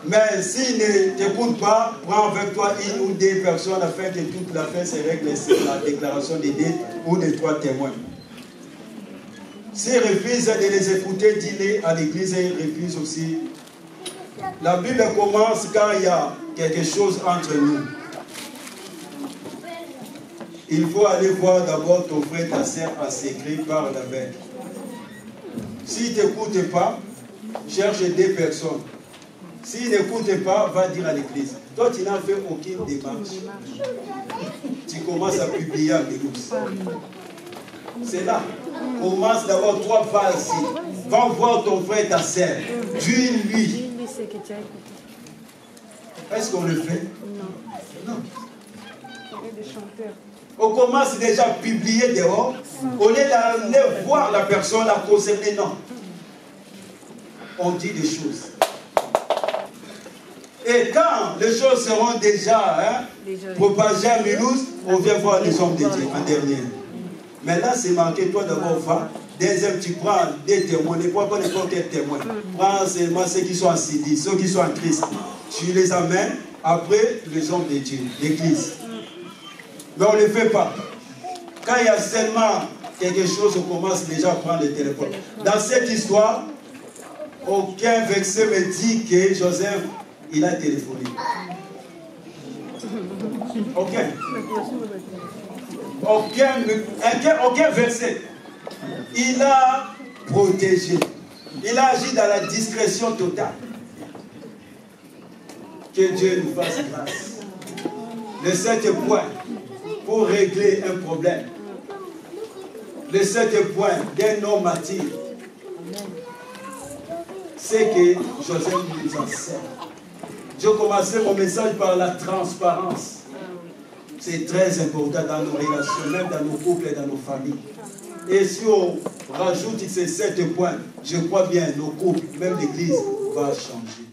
Mais s'il ne t'écoute pas, prends avec toi une ou deux personnes afin que toute l'affaire se règle sur la déclaration des dettes ou des 3 témoins. S'il refuse de les écouter, dis-les à l'église et il refuse aussi. La Bible commence quand il y a quelque chose entre nous. Il faut aller voir d'abord ton frère, ta sœur en secret, parle avec. S'il ne t'écoute pas, cherche 2 personnes. S'il n'écoute pas, va dire à l'église. Toi, tu n'as fait aucune démarche. Tu commences à publier en l'église. C'est là. Commence d'abord, toi, vas-y. Va voir ton frère, ta sœur. Dis-lui. Est-ce qu'on le fait? Non. On commence déjà à publier dehors. Au lieu d'aller voir la personne, la concerner, non. On dit des choses. Et quand les choses seront déjà propagées à Mulhouse, on vient voir les hommes de Dieu en dernier. Mais là, c'est marqué, toi d'abord, va. Deuxième, tu prends des témoins, ne prends pas n'importe quel témoin. Prends seulement ceux qui sont en CD, ceux qui sont en Christ. Tu les amènes, après les hommes de Dieu, l'église. Mais on ne le fait pas. Quand il y a seulement quelque chose, on commence déjà à prendre le téléphone. Dans cette histoire, aucun verset me dit que Joseph, il a téléphoné. Aucun verset. Il a protégé. Il a agi dans la discrétion totale. Que Dieu nous fasse grâce. Le 7e point, pour régler un problème. Le 7e point d'un homme martyr, c'est que Joseph nous enseigne. Je commençais mon message par la transparence. C'est très important dans nos relations, même dans nos couples et dans nos familles. Et si on rajoute ces 7 points, je crois bien nos couples, même l'église, va changer.